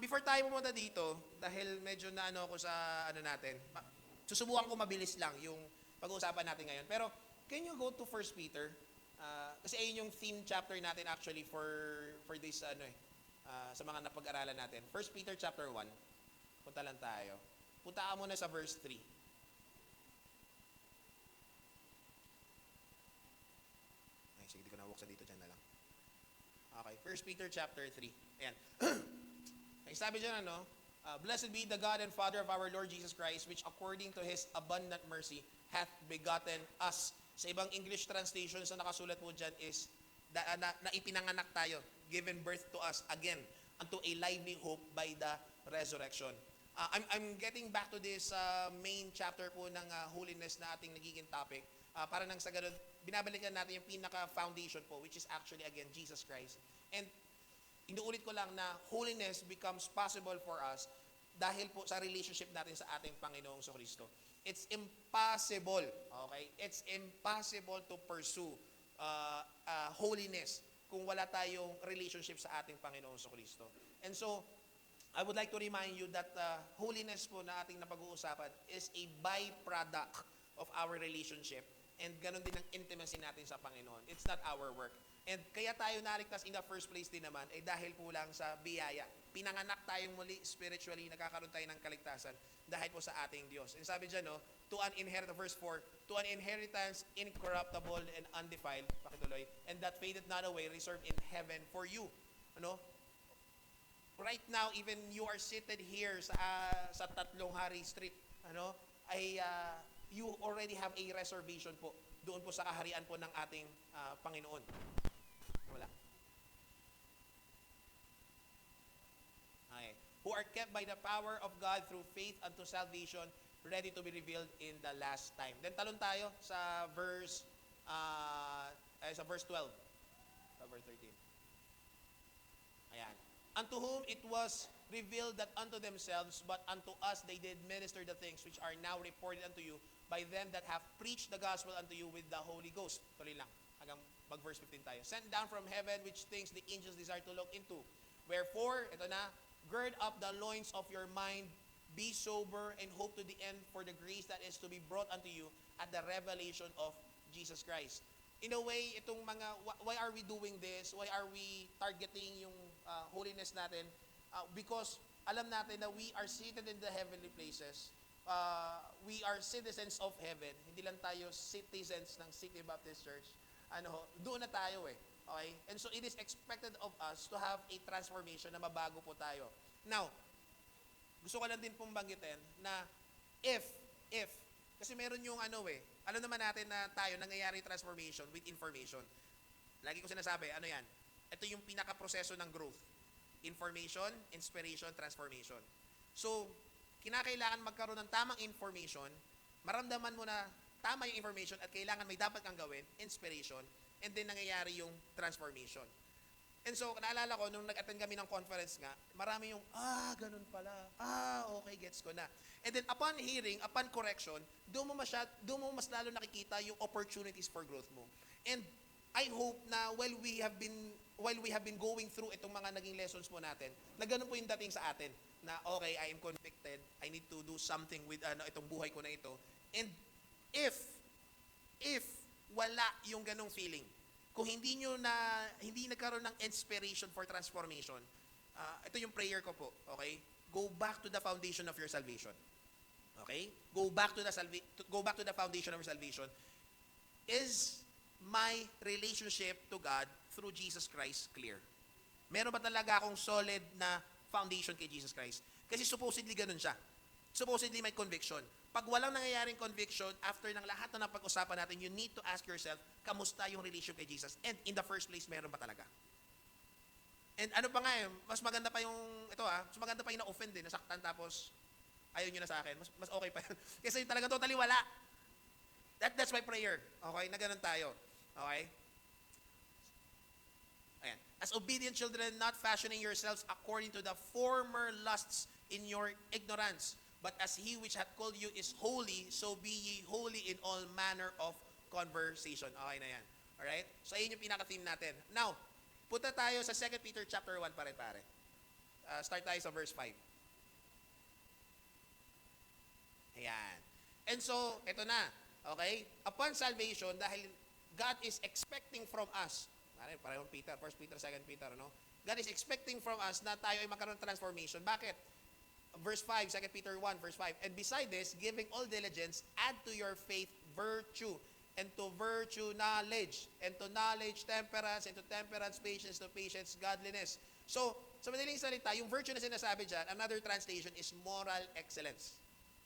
Before tayo pumunta dito, dahil medyo na ano ako sa ano natin, susubukan ko mabilis lang yung pag-uusapan natin ngayon. Pero, can you go to First Peter? Kasi ayun yung theme chapter natin actually for this sa mga napag-aralan natin. First Peter chapter 1. Punta lang tayo. Punta ka muna sa verse 3. Ay, sige, di ko nabuksan dito, dyan na lang. Okay, First Peter chapter 3. Ayan. Ay, sabi dyan Blessed be the God and Father of our Lord Jesus Christ, which according to His abundant mercy hath begotten us. Sa ibang English translations na nakasulat po dyan is na ipinanganak tayo, given birth to us again unto a lively hope by the resurrection. I'm getting back to this main chapter po ng holiness na ating nagiging topic. Para nang sa ganun, binabalikan natin yung pinaka-foundation po, which is actually again Jesus Christ. And inuulit ko lang na holiness becomes possible for us dahil po sa relationship natin sa ating Panginoong Kristo. It's impossible, okay? It's impossible to pursue holiness kung wala tayong relationship sa ating Panginoong Kristo. And so, I would like to remind you that holiness po na ating napag-uusapan is a byproduct of our relationship. And ganun din ang intimacy natin sa Panginoon. It's not our work. And kaya tayo naligtas in the first place din naman ay dahil po lang sa biyaya. Pinanganak tayong muli spiritually, nagkakaroon tayo ng kaligtasan dahil po sa ating Diyos. And sabi dyan, to an inheritance, verse 4, to an inheritance incorruptible and undefiled, pakituloy, and that fadeth not away, reserved in heaven for you. Right now, even you are seated here sa Tatlong Hari Street, you already have a reservation po doon po sa kaharian po ng ating Panginoon. Wala. Okay. Who are kept by the power of God through faith unto salvation, ready to be revealed in the last time. Then talon tayo sa verse 12. Sa verse 13. Ayan. Unto whom it was revealed that unto themselves, but unto us they did minister the things which are now reported unto you by them that have preached the gospel unto you with the Holy Ghost. Tuloy lang, hanggang mag-verse 15 tayo. Sent down from heaven, which things the angels desire to look into. Wherefore, ito na, gird up the loins of your mind, be sober, and hope to the end for the grace that is to be brought unto you at the revelation of Jesus Christ. In a way, itong mga, why are we doing this? Why are we targeting yung holiness natin? Because alam natin na we are seated in the heavenly places. We are citizens of heaven. Hindi lang tayo citizens ng City Baptist Church. Doon na tayo Okay? And so it is expected of us to have a transformation na mabago po tayo. Now, gusto ko lang din pong banggitin na if, kasi meron yung alam naman natin na tayo nangyayari transformation with information. Lagi ko sinasabi, yan? Ito yung pinaka-proseso ng growth. Information, inspiration, transformation. So, kinakailangan magkaroon ng tamang information, maramdaman mo na tama yung information at kailangan may dapat kang gawin, inspiration, and then nangyayari yung transformation. And so, naalala ko, nung nag-attend kami ng conference nga, marami yung, ganun pala. Okay, gets ko na. And then, upon hearing, upon correction, doon mo mas lalo nakikita yung opportunities for growth mo. And I hope na while we have been going through itong mga naging lessons po natin, na ganun po yung dating sa atin, na okay, I am convicted, I need to do something with itong buhay ko na ito. And if wala yung ganung feeling, kung hindi nagkaroon ng inspiration for transformation, ito yung prayer ko po, okay? Go back to the foundation of your salvation. Okay? Go back to the foundation of your salvation. Is my relationship to God through Jesus Christ clear? Meron ba talaga akong solid na foundation kay Jesus Christ? Kasi supposedly ganun siya. Supposedly may conviction. Pag walang nangyayaring conviction, after ng lahat na napag-usapan natin, you need to ask yourself, kamusta yung relationship kay Jesus? And in the first place, meron ba talaga? And ano pa nga mas maganda pa yung, mas maganda pa yung na-offend nasaktan tapos ayaw nyo na sa akin. Mas okay pa yun. Kasi talagang totally wala. That's my prayer. Okay? Na ganun tayo. Okay? Ayan. As obedient children, not fashioning yourselves according to the former lusts in your ignorance, but as He which hath called you is holy, so be ye holy in all manner of conversation. Okay na yan. Alright? So, ayun yung pinaka-theme natin. Now, punta tayo sa 2 Peter chapter 1 pare. Start tayo sa verse 5. Ayan. And so, ito na. Okay? Upon salvation, dahil God is expecting from us, parehong Peter, 1 Peter, 2 Peter, ano? God is expecting from us na tayo ay magkaroon ng transformation. Bakit? Verse 5, 2 Peter 1, verse 5. And beside this, giving all diligence, add to your faith virtue, and to virtue knowledge, and to knowledge temperance, and to temperance patience, to patience godliness. So, sa madaling salita, yung virtue na sinasabi dyan, another translation is moral excellence.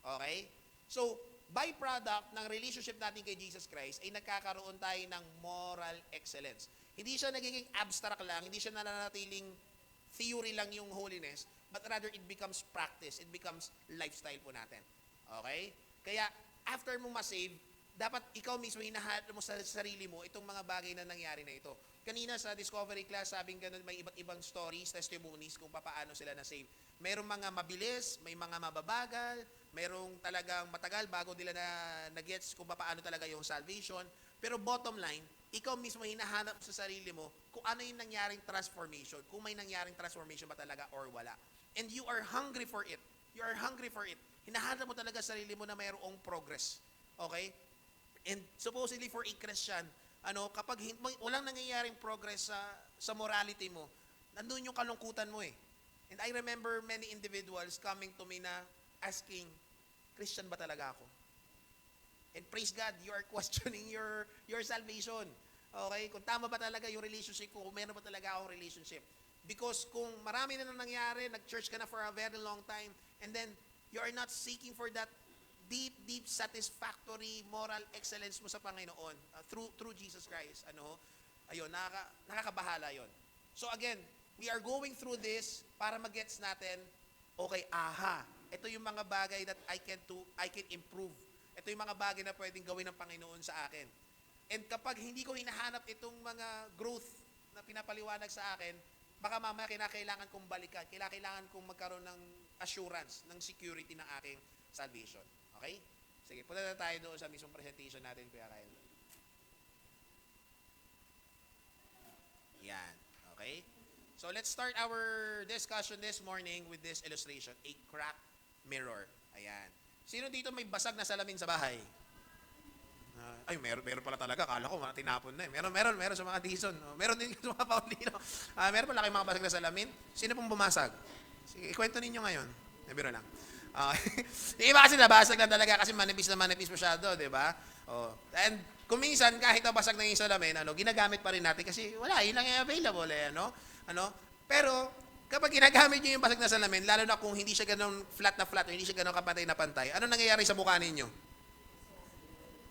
Okay? So, byproduct ng relationship natin kay Jesus Christ ay nagkakaroon tayo ng moral excellence. Hindi siya nagiging abstract lang, hindi siya nananatiling theory lang yung holiness, but rather it becomes practice, it becomes lifestyle po natin. Okay? Kaya, after mo ma-save, dapat ikaw mismo hinahanap mo sa sarili mo itong mga bagay na nangyari na ito. Kanina sa Discovery class, sabing ganun, may iba't ibang stories, testimonies kung paano sila na-save. Merong mga mabilis, may mga mababagal, merong talagang matagal bago nila na-gets kung paano talaga yung salvation. Pero bottom line, ikaw mismo hinahanap sa sarili mo kung ano yung nangyaring transformation, kung may nangyaring transformation ba talaga or wala. And you are hungry for it. You are hungry for it. Hinahanap mo talaga sa sarili mo na mayroong progress. Okay? And supposedly for a Christian, kapag walang nangyayaring progress sa morality mo, nandun yung kalungkutan mo eh. And I remember many individuals coming to me na asking, Christian ba talaga ako? And praise God, you are questioning your salvation. Okay? Kung tama ba talaga yung relationship ko, kung meron ba talaga akong relationship. Because kung marami na nangyari, nag-church ka na for a very long time, and then you are not seeking for that deep satisfactory moral excellence mo sa Panginoon through Jesus Christ. Ayun, nakakabahala yon. So again, we are going through this para mag-gets natin, okay, ito yung mga bagay that I can improve. Ito yung mga bagay na pwedeng gawin ng Panginoon sa akin. And kapag hindi ko hinahanap itong mga growth na pinapaliwanag sa akin, baka mamaya kailangan kong balikan, kailangan kong magkaroon ng assurance, ng security ng aking salvation. Okay? Sige, punta na tayo doon sa mismong presentation natin, Kuya Kyle. Yan. Okay? So, let's start our discussion this morning with this illustration, a cracked mirror. Ayan. Sino dito may basag na salamin sa bahay? Meron pala talaga. Kala ko, tinapon na eh. Meron sa mga Dison. Meron din sa mga Paulino. Meron pala kayong mga basag na salamin. Sino pong bumasag? Sige, ikwento ninyo ngayon. Biro lang. Yung iba kasi nabasag lang talaga kasi manipis masyado, di ba? And kung minsan, kahit nabasag na yung salamin, ginagamit pa rin natin kasi wala, yun lang yung available eh, Pero, kapag ginagamit nyo yung basag na salamin, lalo na kung hindi siya ganun flat, o hindi siya ganun kapantay na pantay, ano nangyayari sa mukha ninyo?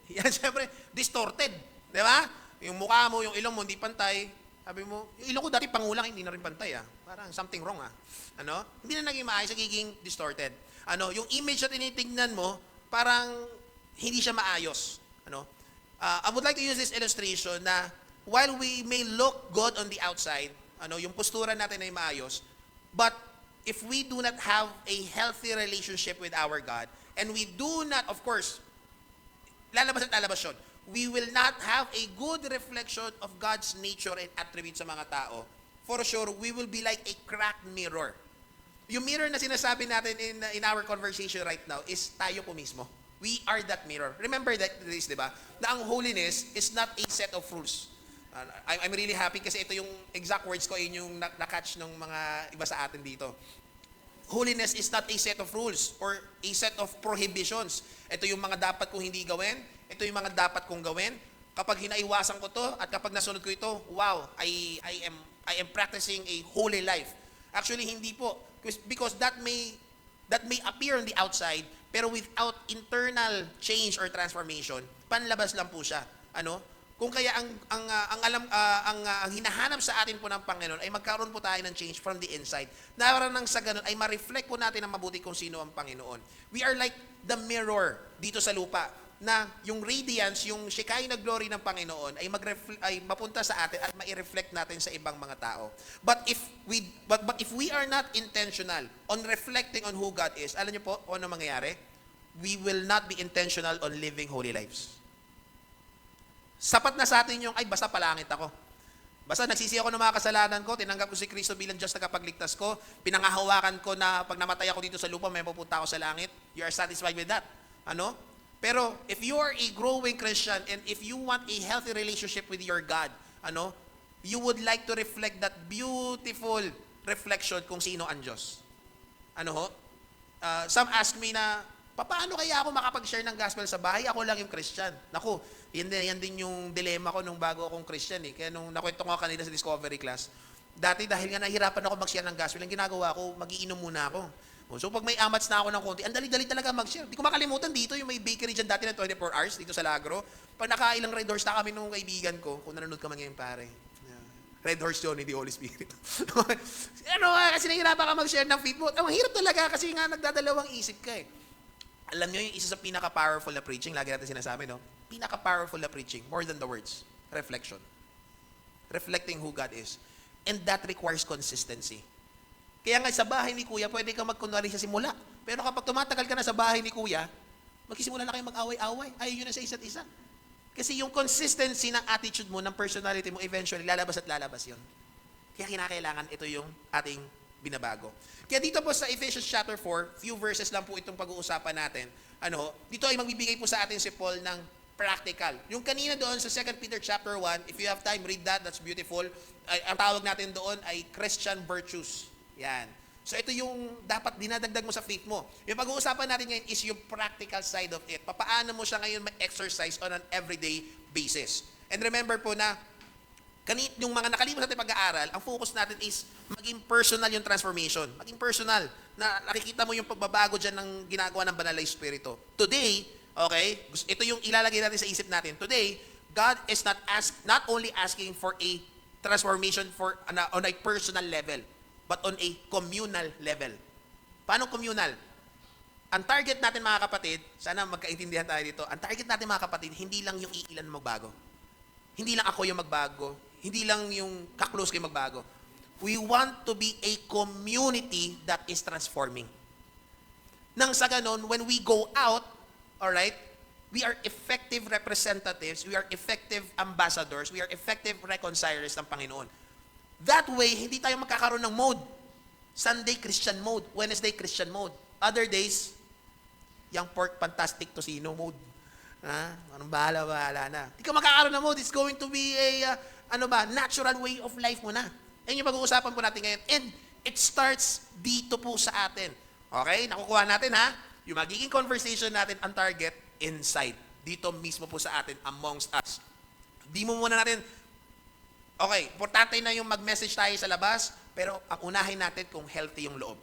Yan, syempre, distorted. Di ba? Yung mukha mo, yung ilong mo, hindi pantay. Sabi mo, yung ilong ko dati pangulang, hindi na rin pantay Parang something wrong Hindi na naging maayos, nagiging distorted. Yung image na tinitingnan mo, parang hindi siya maayos. I would like to use this illustration na while we may look good on the outside, yung postura natin ay maayos, but if we do not have a healthy relationship with our God, and we do not, of course, lalabas yun, we will not have a good reflection of God's nature and attributes sa mga tao. For sure, we will be like a cracked mirror. Yung mirror na sinasabi natin in our conversation right now is tayo po mismo. We are that mirror. Remember that this, di ba? Na ang holiness is not a set of rules. I'm really happy kasi ito yung exact words ko, yun yung na-catch ng mga iba sa atin dito. Holiness is not a set of rules or a set of prohibitions. Ito yung mga dapat kong hindi gawin. Ito yung mga dapat kong gawin. Kapag hinaiwasan ko to at kapag nasunod ko ito, wow, I am practicing a holy life. Actually, hindi po. Because that may appear on the outside, pero without internal change or transformation, panlabas lang po siya. Kung kaya ang hinahanap sa atin po ng Panginoon ay magkaroon po tayo ng change from the inside. Para nang sa ganun ay ma-reflect po natin ang mabuti kung sino ang Panginoon. We are like the mirror dito sa lupa na yung radiance, yung Shekinah glory ng Panginoon ay mapunta sa atin at mai-reflect natin sa ibang mga tao. But if we are not intentional on reflecting on who God is, alam niyo po ano mangyayari? We will not be intentional on living holy lives. Sapat na sa atin yung, basta palangit ako. Basta nagsisi ako ng mga kasalanan ko, tinanggap ko si Kristo bilang Diyos na kapagligtas ko, pinangahawakan ko na pag namatay ako dito sa lupa, may pupunta ako sa langit. You are satisfied with that. Ano? Pero if you are a growing Christian and if you want a healthy relationship with your God, ano? You would like to reflect that beautiful reflection kung sino ang Diyos. Ano ho? Some ask me na, paano kaya ako makapag-share ng gospel sa bahay? Ako lang yung Christian. Naku, yan din yung dilema ko nung bago akong Christian eh. Kaya nung nakwento ko kanina sa discovery class, dati dahil nga nahihirapan ako mag-share ng gospel, ang ginagawa ko, magiinom muna ako. So pag may amats na ako ng konti, ang dali-dali talaga mag-share. Di ko makalimutan dito, yung may bakery dyan dati ng 24 hours, dito sa Lagro. Pag nakailang Red Horse na kami nung kaibigan ko, kung nanonood ka man ngayon pare, Red Horse yun, hindi Holy Spirit. Kasi nahihirapan ka mag-share ng faith mo. Ang hirap talaga kasi nga nagdadalawang isip ka eh. Alam nyo yung isa sa pinaka-powerful na preaching, lagi natin sinasabi, no? Pinaka-powerful na preaching, more than the words, reflection. Reflecting who God is. And that requires consistency. Kaya nga sa bahay ni Kuya, pwede kang magkunwari sa simula. Pero kapag tumatagal ka na sa bahay ni Kuya, magsisimula na kayo mag-away-away. Ayaw yun na sa isa't isa. Kasi yung consistency ng attitude mo, ng personality mo, eventually, lalabas at lalabas yun. Kaya kinakailangan ito yung ating binabago. Kaya dito po sa Ephesians chapter 4, few verses lang po itong pag-uusapan natin. Dito ay magbibigay po sa atin si Paul ng practical. Yung kanina doon sa 2 Peter chapter 1, if you have time, read that, that's beautiful. Ang tawag natin doon ay Christian virtues. Yan. So ito yung dapat dinadagdag mo sa faith mo. Yung pag-uusapan natin ngayon is yung practical side of it. Paano mo siya ngayon ma-exercise on an everyday basis. And remember po na yung mga nakalimutan natin pag-aaral, ang focus natin is maging personal yung transformation. Maging personal. Na nakikita mo yung pagbabago dyan ng ginagawa ng Banal na Espiritu. Today, okay, ito yung ilalagay natin sa isip natin. Today, God is not only asking for a transformation on a personal level, but on a communal level. Paano communal? Ang target natin mga kapatid, sana magkaintindihan tayo dito, ang target natin mga kapatid, hindi lang yung iilan magbago. Hindi lang ako yung magbago. Hindi lang yung kaklose kayo magbago. We want to be a community that is transforming. Nang sa ganon, when we go out, alright, we are effective representatives, we are effective ambassadors, we are effective reconcilers ng Panginoon. That way, hindi tayo magkakaroon ng mode. Sunday, Christian mode. Wednesday, Christian mode. Other days, young pork, fantastic tocino mode. Anong bahala na. Hindi ka magkakaroon ng mode. It's going to be a, natural way of life mo na. Yan yung pag-uusapan po natin ngayon. And it starts dito po sa atin. Okay? Nakukuha natin ha? Yung magiging conversation natin, ang target, inside. Dito mismo po sa atin, amongst us. Di mo muna natin, okay, importante na yung mag-message tayo sa labas, pero ang unahin natin kung healthy yung loob.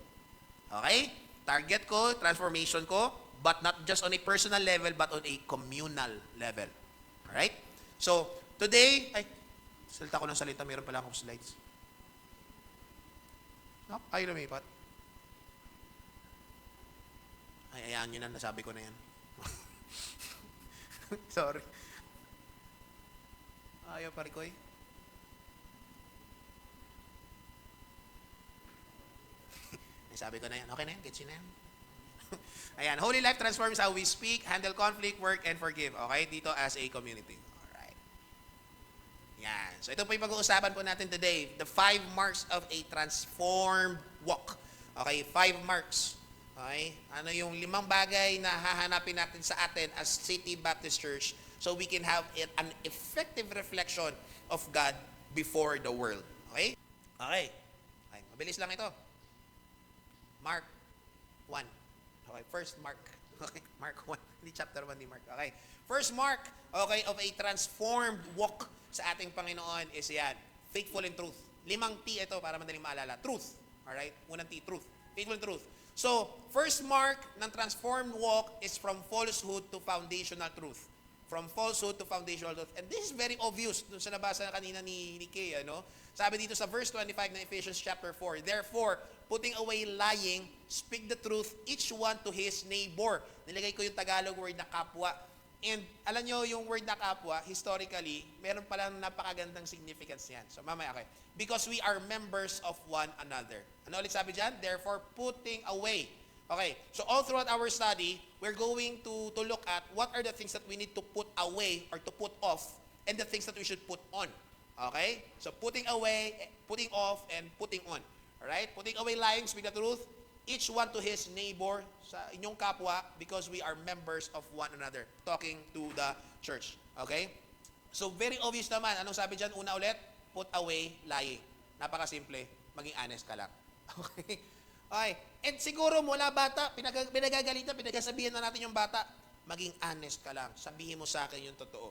Okay? Target ko, transformation ko, but not just on a personal level, but on a communal level. Alright? So, today, salita ko ng salita, meron pala akong slides. Ay, lumipat. Ay, ayan nyo na, nasabi ko na yan. Sorry. Ayaw, parikoy. Sabi ko na yan. Okay na yan? Gets yun na yan? Ayan. Holy life transforms how we speak, handle conflict, work, and forgive. Okay? Dito as a community. Alright. Yan. So ito po yung pag-uusapan po natin today. The 5 marks of a transformed walk. Okay? 5 marks. Okay? Ano yung 5 bagay na hahanapin natin sa atin as City Baptist Church so we can have an effective reflection of God before the world. Okay? Okay. Okay. Mabilis lang ito. Mark 1. Okay, first Mark. Okay, Mark 1. Hindi chapter 1 ni Mark. Okay. First mark, okay, of a transformed walk sa ating Panginoon is yan. Faithful in truth. 5 T ito para madaling maalala. Truth. Alright? Unang T, truth. Faithful in truth. So, first mark ng transformed walk is from falsehood to foundational truth. From falsehood to foundational truth. And this is very obvious dun sa nabasa na kanina ni Kay, ano? Sabi dito sa verse 25 ng Ephesians chapter 4, therefore, putting away lying, speak the truth, each one to his neighbor. Nilagay ko yung Tagalog word na kapwa. And alam nyo, yung word na kapwa, historically, meron palang napakagandang significance yan. So mamaya, okay. Because we are members of one another. Ano ulit sabi dyan? Therefore, putting away. Okay, so all throughout our study, we're going to look at what are the things that we need to put away or to put off and the things that we should put on. Okay? So putting away, putting off, and putting on. Alright? Putting away lying, speak the truth. Each one to his neighbor, sa inyong kapwa, because we are members of one another. Talking to the church. Okay? So very obvious naman. Anong sabi dyan? Una ulit, put away lying. Napakasimple. Maging honest ka lang. Okay? Okay. And siguro mula bata, pinagagalitan, pinagasabihan na natin yung bata, maging honest ka lang. Sabihin mo sa akin yung totoo.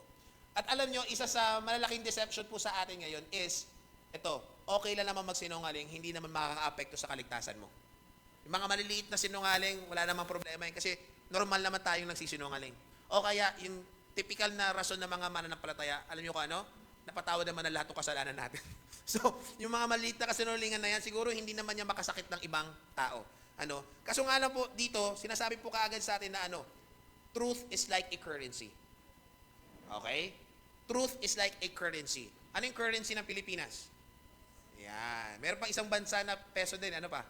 At alam nyo, isa sa malalaking deception po sa atin ngayon is, ito, okay lang naman magsinungaling, hindi naman makaka-apekto sa kaligtasan mo. Yung mga maliliit na sinungaling, wala namang problema yun kasi normal naman tayong nagsisinungaling. O kaya, yung typical na rason ng mga mananampalataya, alam nyo kung ano? Napatawad naman na lahat ng kasalanan natin. So, yung mga maliliit na kasinungalingan na yan, siguro hindi naman niya makasakit ng ibang tao. Ano? Kaso nga lang po dito, sinasabi po kaagad sa atin na ano, truth is like a currency. Okay? Truth is like a currency. Ano yung currency ng Pilipinas? Yan. Meron pang isang bansa na peso din. Ano pa?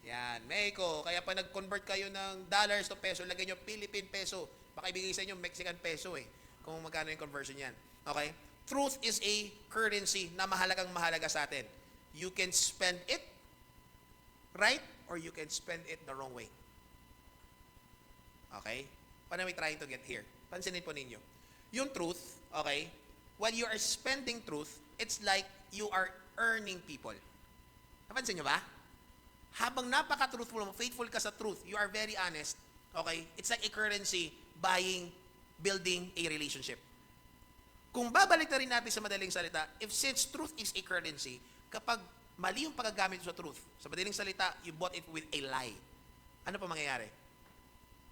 Yan. Mexico. Kaya pa nag-convert kayo ng dollars to peso, lagay nyo Philippine peso. Baka ibigay sa inyo Mexican peso eh. Kung magkano yung conversion yan. Okay? Truth is a currency na mahalagang mahalaga sa atin. You can spend it right or you can spend it the wrong way. Okay? Paano we trying to get here? Pansinin po ninyo. Yung truth, okay, when you are spending truth, it's like you are earning people. Napansin nyo ba? Habang napaka-truthful mo, faithful ka sa truth, you are very honest, okay, it's like a currency building a relationship. Kung babalik na rin natin sa madaling salita, since truth is a currency, kapag mali yung paggagamit sa truth, sa madaling salita, you bought it with a lie, ano pa mangyayari?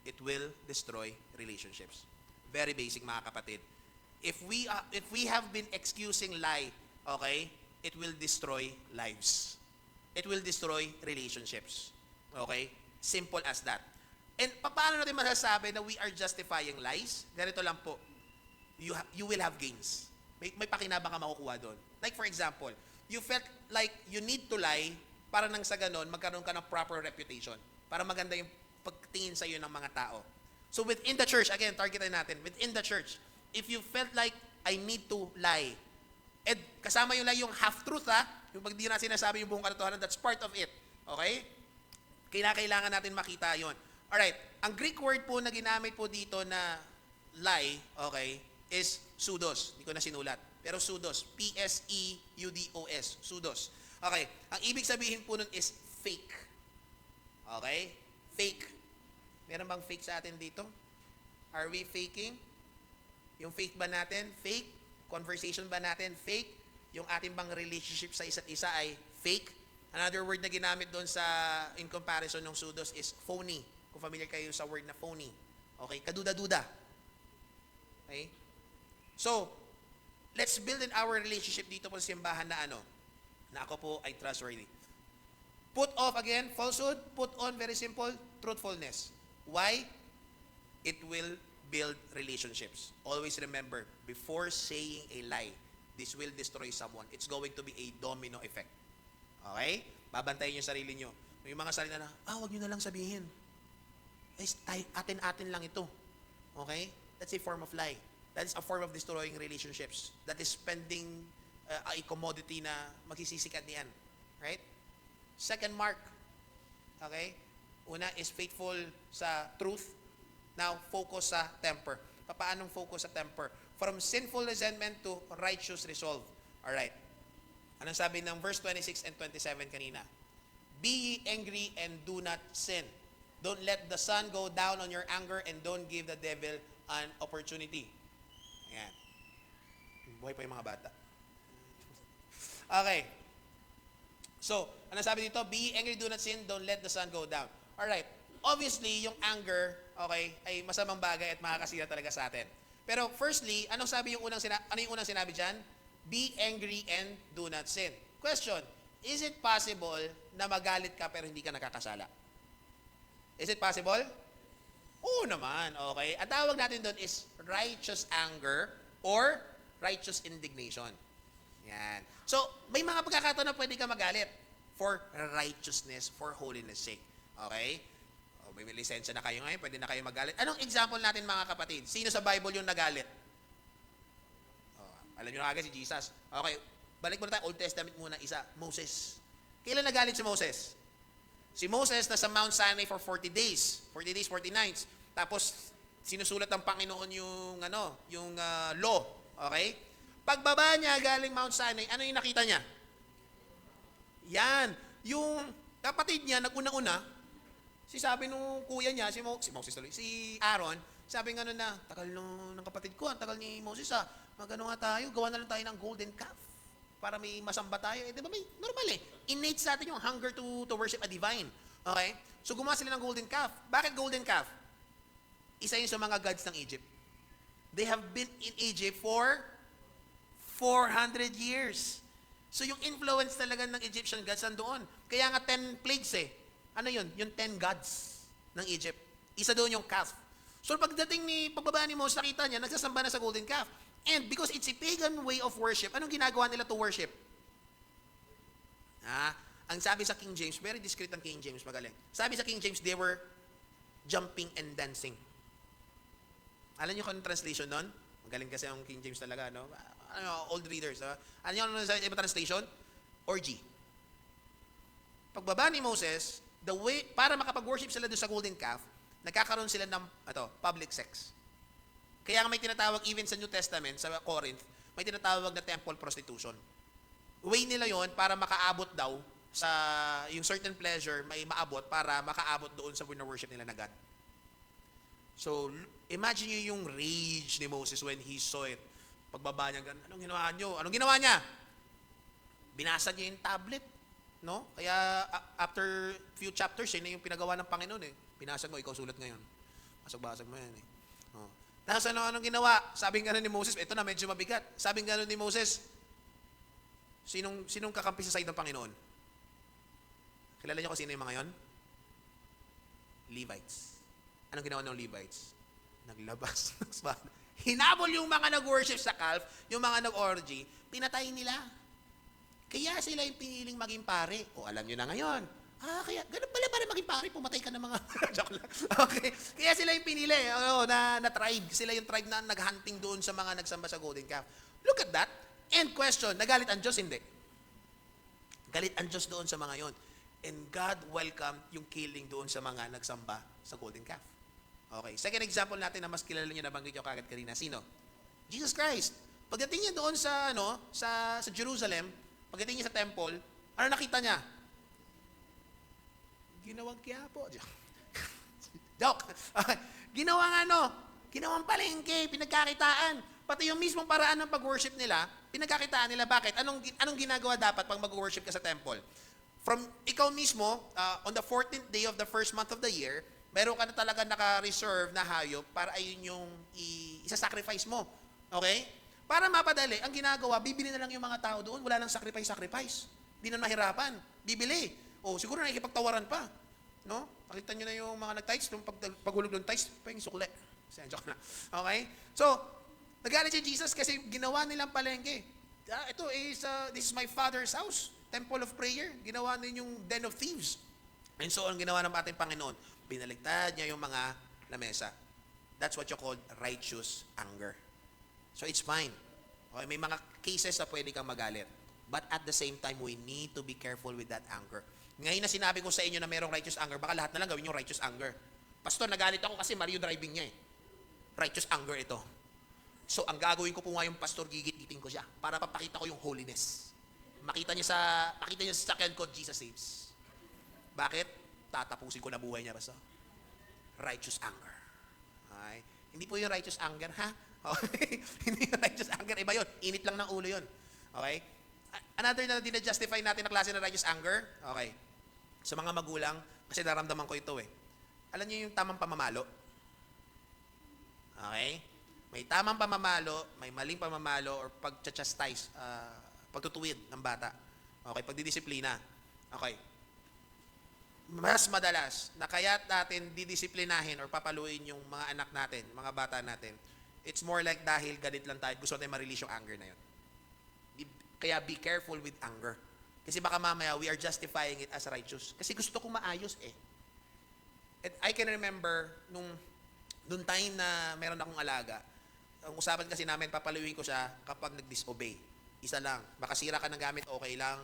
It will destroy relationships. Very basic, mga kapatid. If we have been excusing lie, okay, it will destroy lives. It will destroy relationships. Okay? Simple as that. And paano natin masasabi na we are justifying lies? Ganito lang po. You will have gains. May pakinabang ka makukuha doon. Like for example, you felt like you need to lie para nang sa ganon, magkaroon ka ng proper reputation. Para maganda yung pagtingin sa iyo ng mga tao. So within the church, again, targetin natin, within the church, if you felt like I need to lie, and kasama yung lie, yung half-truth yung pag di na sinasabi yung buong katotohanan, that's part of it. Okay? Kailangan natin makita yon. Alright, ang Greek word po na ginamit po dito na lie, okay, is pseudos. Hindi ko na sinulat. Pero pseudos. P-S-E-U-D-O-S. Pseudos. Okay. Ang ibig sabihin po nun is fake. Okay? Fake. Meron bang fake sa atin dito? Are we faking? Yung faith ba natin? Fake? Conversation ba natin? Fake? Yung ating bang relationship sa isa't isa ay fake? Another word na ginamit doon sa in comparison ng pseudos is phony. Kung familiar kayo sa word na phony. Okay? Kaduda-duda. Okay? So, let's build in our relationship dito po sa simbahan na na ako po ay trustworthy. Put off again, falsehood. Put on, very simple, truthfulness. Why? It will build relationships. Always remember, before saying a lie, this will destroy someone. It's going to be a domino effect. Okay? Babantayin yung sarili nyo. Yung mga salita na, wag nyo na lang sabihin. Atin-atin lang ito. Okay? That's a form of lie. That is a form of destroying relationships. That is spending a commodity na magsisisikat niyan. Right? Second mark. Okay? Una is faithful sa truth. Now, focus sa temper. Paanong focus sa temper? From sinful resentment to righteous resolve. Alright. Anong sabi ng verse 26 and 27 kanina? Be ye angry and do not sin. Don't let the sun go down on your anger and don't give the devil an opportunity. Ayan. Buhay pa yung mga bata. Okay. So, ano sabi dito? Be angry, do not sin, don't let the sun go down. Alright. Obviously, yung anger, okay, ay masamang bagay at makakasira talaga sa atin. Pero firstly, ano yung unang sinabi dyan? Be angry and do not sin. Question, is it possible na magalit ka pero hindi ka nakakasala? Is it possible? Oo naman, okay. Ang tawag natin doon is righteous anger or righteous indignation. Yan. So, may mga pagkakataon na pwede ka magalit for righteousness, for holiness sake. Okay? O, may lisensya na kayo ngayon, pwede na kayo magalit. Anong example natin mga kapatid? Sino sa Bible yung nagalit? Alam nyo na agad si Jesus. Okay, balik muna tayo, Old Testament muna, isa, Moses. Kailan nagalit si Moses? Si Moses nasa Mount Sinai for 40 days. 40 days, 40 nights. Tapos, sinusulat ng Panginoon yung law. Okay? Pagbaba niya galing Mount Sinai, ano yung nakita niya? Yan. Yung kapatid niya, nag-una-una, sabi nung kuya niya, si Aaron, sabi nga na, tagal ng kapatid ko, ang tagal ni Moses magano nga tayo, gawa na lang tayo ng golden calf para may masamba tayo. Di ba may normal innate sa atin yung hunger to worship a divine. Okay? So gumawa sila ng golden calf. Bakit golden calf? Isa yun sa mga gods ng Egypt. They have been in Egypt for 400 years. So yung influence talaga ng Egyptian gods nandoon. Kaya nga 10 plagues Ano yun? Yung 10 gods ng Egypt. Isa doon yung calf. So pagbaba ni Moses, nakita niya, nagsasamba na sa golden calf. And because it's a pagan way of worship, anong ginagawa nila to worship? Ang sabi sa King James, very discreet ang King James, magaling. Sabi sa King James, they were jumping and dancing. Alam niyo kung anong translation nun? Magaling kasi ang King James talaga, no? Old readers. Alam niyo kung sa ibang translation? Orgy. Pagbaba ni Moses, para makapag-worship sila doon sa golden calf, nagkakaroon sila ng public sex. Kaya may tinatawag, even sa New Testament, sa Corinth, may tinatawag na temple prostitution. Way nila yon para makaabot daw sa yung certain pleasure, may maabot para makaabot doon sa worship nila na God. So, imagine nyo yung rage ni Moses when he saw it. Pagbaba niya, anong ginawa nyo? Anong ginawa niya? Binasag niya yung tablet. No? Kaya, after few chapters, yun na yung pinagawa ng Panginoon Binasag mo, ikaw sulat ngayon. Basag-basag mo yan Tapos anong ginawa? Sabing gano'n ni Moses, ito na medyo mabigat. Sabing gano'n ni Moses, sinong kakampi sa side ng Panginoon? Kilala niyo kung sino yung mga yon? Levites. Anong ginawa ng Levites? Naglabas. Hinabol yung mga nag-worship sa calf, yung mga nag-orgy, pinatay nila. Kaya sila yung piniling maging pare. Alam nyo na ngayon. Kaya, ganun pala para maging pare, pumatay ka ng mga, joke lang. Okay. Kaya sila yung pinili, na tribe. Sila yung tribe na naghunting doon sa mga nagsamba sa golden calf. Look at that. And question, nagalit ang Diyos? Hindi. Galit ang Diyos doon sa mga yon. And God welcomed yung killing doon sa mga nagsamba sa golden calf. Okay. Second example natin na mas kilala nyo, nabanggit nyo kagad kanina. Sino? Jesus Christ. Pagdating niya doon sa Jerusalem, pagdating niya sa temple, ano nakita niya? Ginawang Quiapo. Joke. Ginawang palengke, pinagkakitaan. Pati yung mismong paraan ng pag-worship nila, pinagkakitaan nila. Bakit? Anong ginagawa dapat pag mag-worship ka sa temple? From ikaw mismo, on the 14th day of the first month of the year, meron ka na talaga naka-reserve na hayop para ayun yung isa-sacrifice mo. Okay? Para mapadali, ang ginagawa, bibili na lang yung mga tao doon, wala nang sacrifice. Di na mahirapan. Bibili. Siguro nakikipagtawaran pa. No? Pakita nyo na yung mga nag-tights, yung paghulog ng tights, pa yung sukle. Joke na. Okay? So, nagalit si Jesus kasi ginawa nilang palengke. This is my Father's house, temple of prayer. Ginawa nila yung den of thieves. And so, ang ginawa ng ating Panginoon, binaligtad niya yung mga lamesa. That's what you call righteous anger. So, it's fine. Okay? May mga cases na pwede kang magalit. But at the same time, we need to be careful with that anger. Ngayon na sinabi ko sa inyo na mayroong righteous anger, baka lahat na lang gawin yung righteous anger. Pastor, nagalit ako kasi Mario driving niya Righteous anger ito. So, ang gagawin ko po nga yung pastor, gigit-giting ko siya para papakita ko yung holiness. Makita niya sa sakyan ko, Jesus saves. Bakit? Tatapusin ko na buhay niya, pastor. Righteous anger. Okay? Hindi po yung righteous anger, ha? Okay? Hindi yung righteous anger, iba yun. Init lang ng ulo yun. Okay? Another na dinajustify natin na klase ng righteous anger, okay, sa mga magulang, kasi naramdaman ko ito Alam niyo yung tamang pamamalo? Okay? May tamang pamamalo, may maling pamamalo, or pag-chastise, pagtutuwid ng bata. Okay, pagdidisiplina. Okay. Mas madalas, na kaya natin didisiplinahin or papaluin yung mga anak natin, mga bata natin, it's more like dahil galit lang tayo, gusto natin ma-release yung anger na yun. Kaya be careful with anger. Kasi baka mamaya, we are justifying it as righteous. Kasi gusto kong maayos And I can remember, nung time na meron akong alaga, ang usapan kasi namin, papaluin ko siya kapag nag-disobey. Isa lang. Makasira ka ng gamit, okay lang.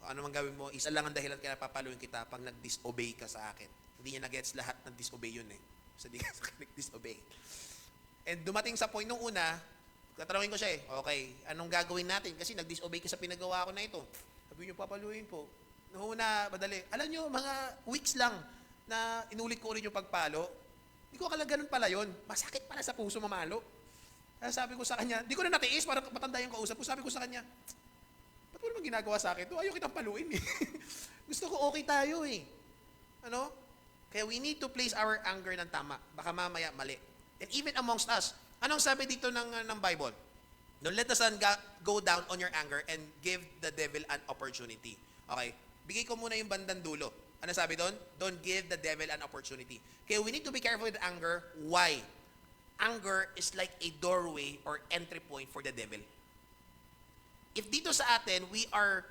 Ano man gawin mo, isa lang ang dahilan kaya papaluin kita pag nag-disobey ka sa akin. Hindi niya na-gets lahat ng disobey yun eh. So, di ka sa akin nag-disobey. And dumating sa point nung una, tatanungin ko siya eh, okay, anong gagawin natin? Kasi nag-disobey ka sa pinagawa ko na ito. Sabi niyo, papaluin po. Noong una, madali. Alam niyo, mga weeks lang na inulit ko ulit yung pagpalo, hindi ko akala ganun pala yun. Masakit pala sa puso mamalo. Kaya sabi ko sa kanya, di ko na natiis, parang matanda yung kausap ko. Sabi ko sa kanya, ba't mo naman ginagawa sa akin? Ayaw kitang paluin eh. Gusto ko okay tayo eh. Ano? Kaya we need to place our anger ng tama. Baka mamaya mali. And even amongst us, anong sabi dito ng Bible? Don't let the sun go down on your anger and give the devil an opportunity. Okay? Bigay ko muna yung bandang dulo. Ano sabi doon? Don't give the devil an opportunity. Okay, we need to be careful with anger. Why? Anger is like a doorway or entry point for the devil. If dito sa atin, we are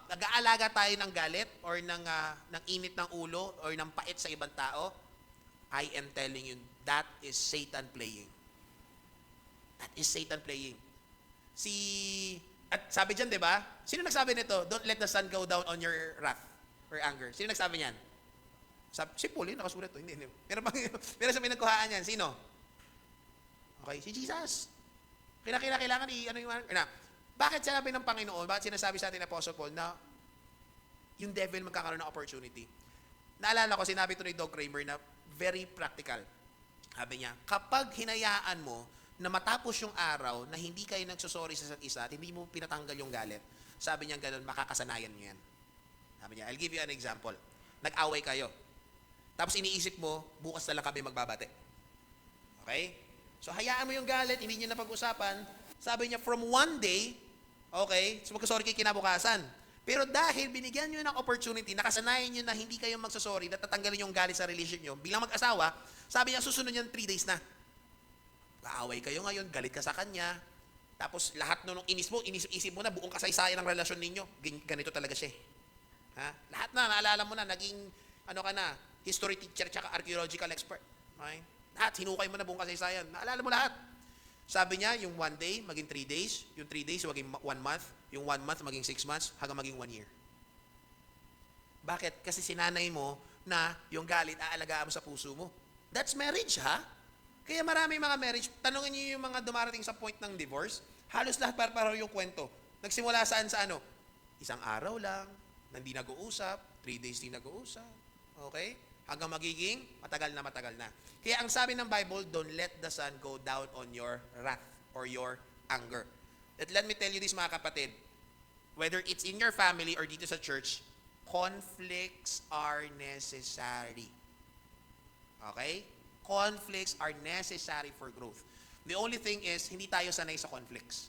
nag-aalaga tayo ng galit or ng init ng ulo or ng pait sa ibang tao, I am telling you, that is Satan playing. That is Satan playing. At sabi dyan, di ba? Sino nagsabi nito? Don't let the sun go down on your wrath or anger. Sino nagsabi niyan? Si Paul, yun, nakasulat to. Hindi. Pero sa pinagkuhaan yan, sino? Okay, si Jesus. Kailangan ano yung bakit sinabi ng Panginoon, bakit sinasabi sa atin ni Apostle Paul na yung devil magkakaroon ng opportunity? Naalala ko, sinabi ito ni Doug Kramer na very practical. Sabi niya, kapag hinayaan mo na matapos yung araw na hindi kayo nagsusorry sa isa't isa at hindi mo pinatanggal yung galit, sabi niya ganun, makakasanayan niyo yan. Sabi niya, I'll give you an example. Nag-away kayo. Tapos iniisip mo, bukas na lang kami magbabate. Okay? So, hayaan mo yung galit, hindi nyo na pag-usapan. Sabi niya, from one day, okay, so magkasorry kayo kinabukasan. Pero dahil binigyan nyo ng opportunity, nakasanayan nyo na hindi kayo magsasorry, na tatanggalin yung galit sa relationship nyo, bilang mag-asawa, sabi niya, susunod niyan 3 days na. Kaaway kayo ngayon, galit ka sa kanya, tapos lahat nung inis mo, isip mo na, buong kasaysayan ng relasyon ninyo, ganito talaga siya. Ha? Lahat na, naalala mo na, naging, history teacher, tsaka archaeological expert. Okay? Lahat, hinukay mo na buong kasaysayan. Naalala mo lahat. Sabi niya, yung 1 day, maging 3 days. Yung 3 days, maging 1 month. Yung 1 month, maging 6 months. Hanggang maging 1 year. Bakit? Kasi sinanay mo na yung galit aalagaan mo sa puso mo. That's marriage, ha? Kaya marami mga marriage, tanungin niyo yung mga dumarating sa point ng divorce, halos lahat para yung kwento. Nagsimula saan sa ano? Isang araw lang, hindi nag-uusap, 3 days din nag-uusap. Okay? Hanggang magiging matagal na. Kaya ang sabi ng Bible, don't let the sun go down on your wrath or your anger. Let me tell you this, mga kapatid. Whether it's in your family or dito sa church, conflicts are necessary. Okay? Conflicts are necessary for growth. The only thing is, hindi tayo sanay sa conflicts.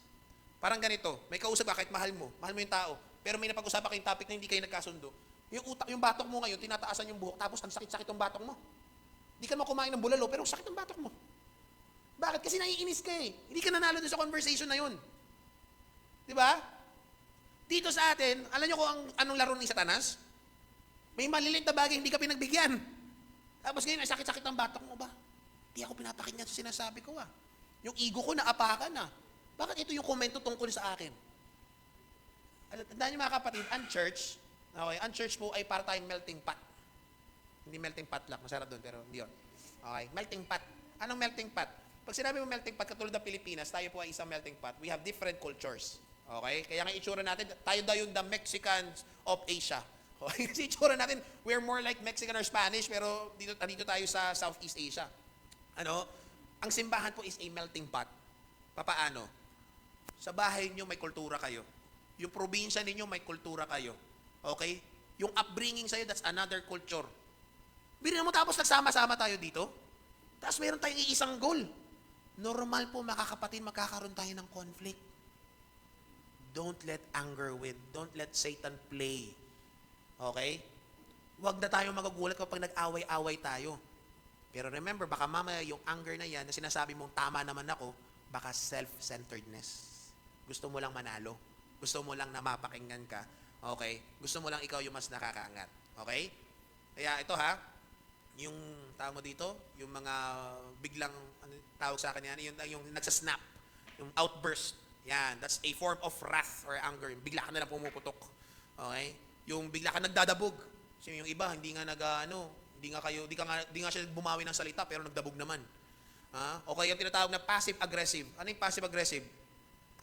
Parang ganito, may kausap ka kahit mahal mo yung tao, pero may napag-usapan kayong topic na hindi kayo nagkasundo. Yung batok mo ngayon, tinataasan yung buhok, tapos ang sakit-sakit yung batok mo. Hindi ka mo kumain ng bulalo, pero sakit ang batok mo. Bakit? Kasi naiinis ka eh. Hindi ka nanalo doon sa conversation na yun. Di ba? Dito sa atin, alam nyo kung anong laro ni Satanas? May maliliit na bagay, hindi ka pinagbigyan. Tapos ngayon, sakit-sakit ang batok mo ba? Hindi ako pinapakinggan sa sinasabi ko ah. Yung ego ko naapakan na. Bakit ito yung komento tungkol sa akin? Tandaan niyo mga kapatid, ang church po ay para tayong melting pot. Hindi melting pot lang, masarap doon, pero hindi yun. Okay, melting pot. Anong melting pot? Pag sinabi mo melting pot, katulad ng Pilipinas, tayo po ay isang melting pot. We have different cultures. Okay? Kaya nga itsura natin, tayo daw yung the Mexicans of Asia. Okay? Kasi itsura natin, we're more like Mexican or Spanish, pero dito tayo sa Southeast Asia. Ang simbahan po is a melting pot. Papaano? Sa bahay nyo may kultura kayo. Yung probinsya ninyo may kultura kayo. Okay? Yung upbringing sa'yo, that's another culture. Biro mo tapos nagsama-sama tayo dito. Tapos meron tayong iisang goal. Normal po makakapatid, magkakaroon tayo ng conflict. Don't let anger win. Don't let Satan play. Okay? Huwag na tayong magagulat kapag nag-away-away tayo. Pero remember, baka mamaya yung anger na yan, na sinasabi mong tama naman ako, baka self-centeredness. Gusto mo lang manalo. Gusto mo lang na mapakinggan ka. Okay? Gusto mo lang ikaw yung mas nakakaangat. Okay? Kaya ito ha, yung tawag mo dito, yung mga biglang ano, tawag sa akin yan, yung nagsasnap, yung outburst. Yan, that's a form of wrath or anger. Yung bigla ka na lang pumuputok. Okay? Yung bigla ka nagdadabog. Kasi yung iba hindi nga hindi nga siya bumawi ng salita pero nagdabog naman. O kaya yung tinatawag na passive aggressive. Ano yung passive aggressive?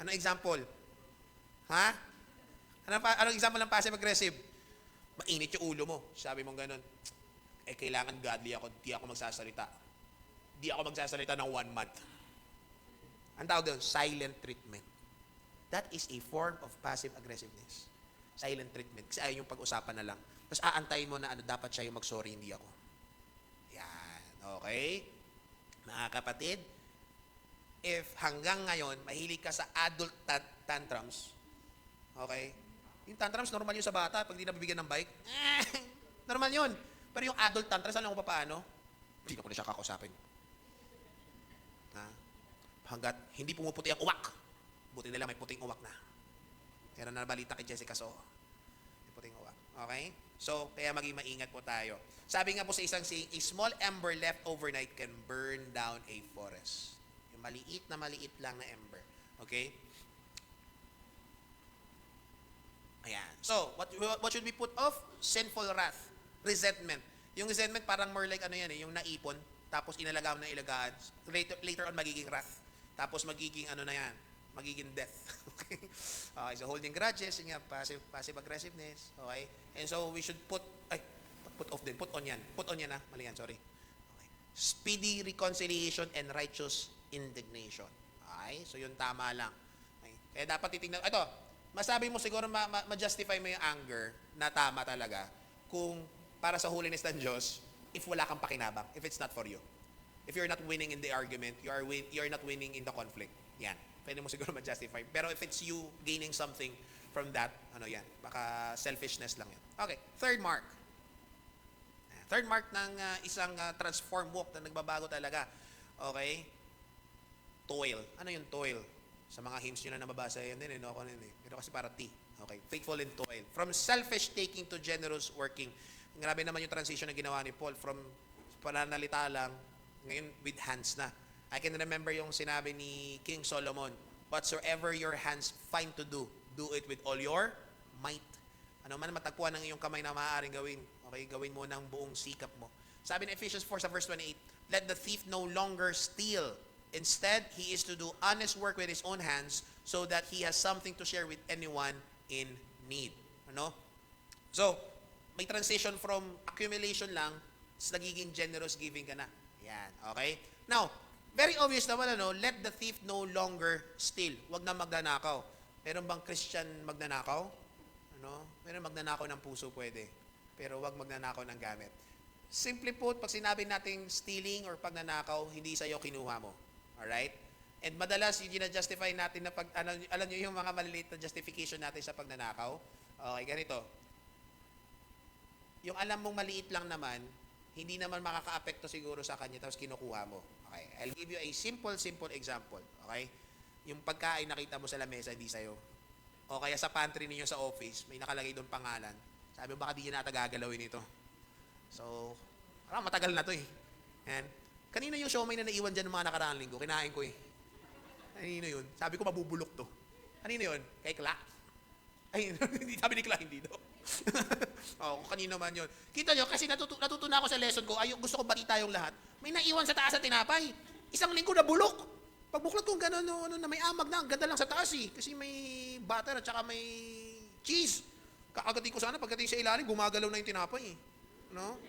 Ano example? Ha? Anong example ng passive aggressive? Mainit yung ulo mo. Sabi mong ganun, kailangan godly ako, di ako magsasalita. Di ako magsasalita ng 1 month. Ang tawag doon, silent treatment. That is a form of passive aggressiveness. Silent treatment. Kasi ayaw yung pag-usapan na lang. Tapos aantayin mo na dapat siya yung mag-sorry, hindi ako. Yan. Okay? Mga kapatid, if hanggang ngayon, mahilig ka sa adult tantrums, okay? Yung tantrums, normal yun sa bata. Pag di nabibigyan ng bike, normal yun. Pero yung adult tantrums, alam ko pa paano? Hindi ko na siya kakausapin. Hanggat hindi pumuputi ang uwak. Buti nila may puting uwak na. Pero nabalita kay Jessica So. May puting uwak. Okay? So, kaya maging maingat po tayo. Sabi nga po sa isang saying, a small ember left overnight can burn down a forest. Yung maliit lang na ember. Okay? Ayan. So, what should be put off? Sinful wrath. Resentment. Yung resentment parang more like ano yan yung naipon, tapos inalagaan na ilagaan. Later on, magiging wrath. Tapos magiging ano na yan, magiging death. Okay? So holding grudges, yun nga, passive aggressiveness. Okay? And so we should put on yan, mali yan, sorry. Okay. Speedy reconciliation and righteous indignation. Okay? So yun tama lang. Okay? Kaya dapat titingnan, ito, masabi mo siguro, ma-justify mo yung anger na tama talaga kung para sa holiness ng Diyos, if wala kang pakinabang, if it's not for you. If you're not winning in the argument, you're not winning in the conflict. Yan. Pwede mo siguro ma-justify. Pero if it's you gaining something from that, yan, baka selfishness lang yan. Okay, third mark. Third mark ng isang transform walk na nagbabago talaga. Okay? Toil. Ano yung toil? Sa mga hymns nyo na nababasa yan din, ako din. Pero kasi para T. Okay, faithful in toil. From selfish taking to generous working. Grabe naman yung transition na ginawa ni Paul from pananalita lang, ngayon with hands na. I can remember yung sinabi ni King Solomon, whatsoever your hands find to do, do it with all your might. Ano man matagpuan ng iyong kamay na maaaring gawin, okay, gawin mo ng buong sikap mo. Sabi ni Ephesians 4 sa verse 28, let the thief no longer steal. Instead, he is to do honest work with his own hands so that he has something to share with anyone in need. Ano? So, may transition from accumulation lang, nagiging generous giving ka na. Yan, okay? Now, very obvious naman, let the thief no longer steal. Huwag na magnanakaw. Meron bang Christian magnanakaw? Meron magnanakaw ng puso, pwede. Pero huwag magnanakaw ng gamit. Simply put, pag sinabi nating stealing or pagnanakaw, hindi sa'yo kinuha mo. Alright? And madalas, yung gina-justify natin na alam nyo yung mga maliliit na justification natin sa pagnanakaw? Okay, ganito. Yung alam mong maliit lang naman, hindi naman makaka-apekto siguro sa kanya tapos kinukuha mo. Okay? I'll give you a simple example. Okay? Yung pagkain nakita mo sa lamesa, hindi sa'yo. O kaya sa pantry ninyo sa office, may nakalagay doon pangalan. Sabi mo, baka di nata gagalawin ito. So, parang matagal na to eh. And, kanino yung siomay na naiwan dyan ng mga nakaraang linggo? Kinain ko eh. Kanino yun? Sabi ko, mabubulok to. Kanino yun? Kay Clark? Ay, hindi, sabi ni Clark, hindi do. Kanino man yun. Kita nyo, kasi natuto na ako sa lesson ko, gusto ko bati tayong lahat. May naiwan sa taas na tinapay. Isang linggo na bulok. Pagbuklat kong gano'n, na may amag na, ang ganda lang sa taas eh. Kasi may butter at saka may cheese. Kakagating ko sana, pagdating sa ilalim, gumagalaw na yung tinapay eh.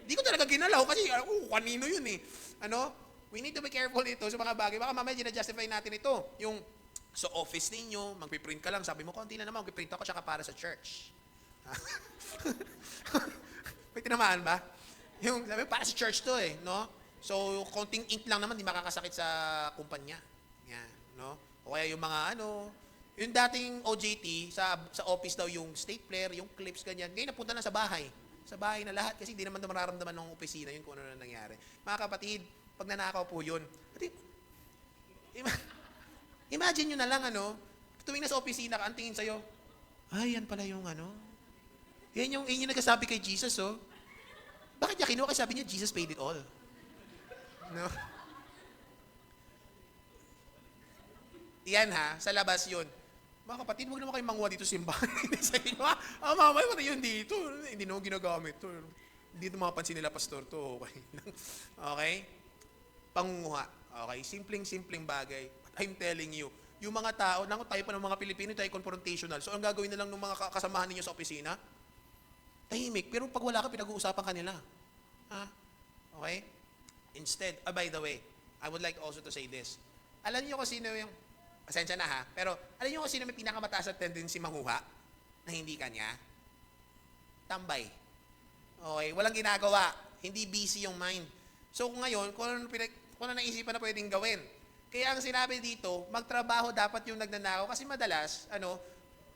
Di ko talaga ginalaw kasi, kanino yun eh. We need to be careful nito sa mga bagay. Baka mamaya gina-justify natin ito. Yung sa office ninyo, magpiprint ka lang, sabi mo, konti na naman, magpiprint ako tsaka para sa church. May tinamaan ba? Yung sabi, para sa church to eh, So, konting ink lang naman, di makakasakit sa kumpanya. Yan, O kaya yung mga yung dating OJT, sa office daw yung stapler, yung clips, ganyan. Ngayon napunta na sa bahay. Sa bahay na lahat kasi hindi naman mararamdaman ng opisina yun kung ano na nangyari. Mga kapatid, pag nanakaw po yun, imagine nyo na lang, tuwing nasa opisina ka, ang tingin sa'yo, yan pala yung yan yung nagkasabi kay Jesus, Bakit niya kinuha? Kasi sabi niya, Jesus paid it all. No? Yan ha, sa labas yun. Mga kapatid, huwag naman kayong manguha dito sa simbahan. Hindi sa inyo, mamay, pati yun dito. Hindi naman ginagamit to. Hindi ito mapapansin nila, pastor, to. Okay? Okay? Pangunguha. Okay? Simpleng-simpleng bagay. But I'm telling you, yung mga tao, tayo pa ng mga Pilipino, tayo confrontational. So, ang gagawin na lang ng mga kasamahan ninyo sa opisina, tahimik. Pero pag wala ka, pinag-uusapan ka nila. Ha? Okay? Instead, by the way, I would like also to say this. Alam niyo kung sino yung, pasensya na ha, pero alam niyo kung sino may pinakamataas at tendency manguha na hindi kanya? Tambay. Okay? Walang ginagawa. Hindi busy yung mind. So, kung ngayon, kung ano naisipan na pwedeng gawin. Kaya ang sinabi dito, magtrabaho dapat yung nagnanakaw kasi madalas,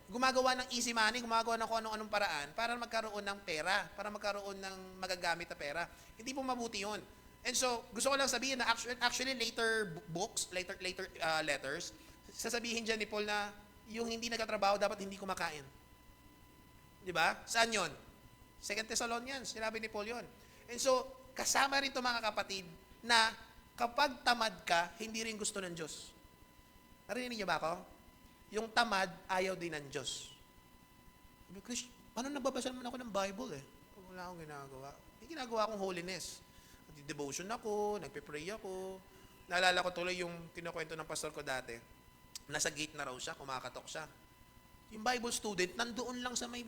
gumagawa ng easy money, gumagawa ng kung anong paraan para magkaroon ng pera, para magkaroon ng magagamit na pera. Hindi po mabuti yun. And so, gusto ko lang sabihin na actually later books, later letters, sasabihin dyan ni Paul na yung hindi nagtatrabaho dapat hindi kumakain. Di ba? Saan yun? 2 Thessalonians, sinabi ni Paul yun. And so, kasama rin ito mga kapatid na kapag tamad ka, hindi rin gusto ng Diyos. Narinig niyo ba ako? Yung tamad, ayaw din ng Diyos. Chris, paano nababasa naman ako ng Bible eh? Wala akong ginagawa. May ginagawa akong holiness. Devotion ako, nagpe-pray ako. Naalala ko tuloy yung kinukwento ng pastor ko dati. Nasa gate na raw siya, kumakatok siya. Yung Bible student, nandoon lang sa may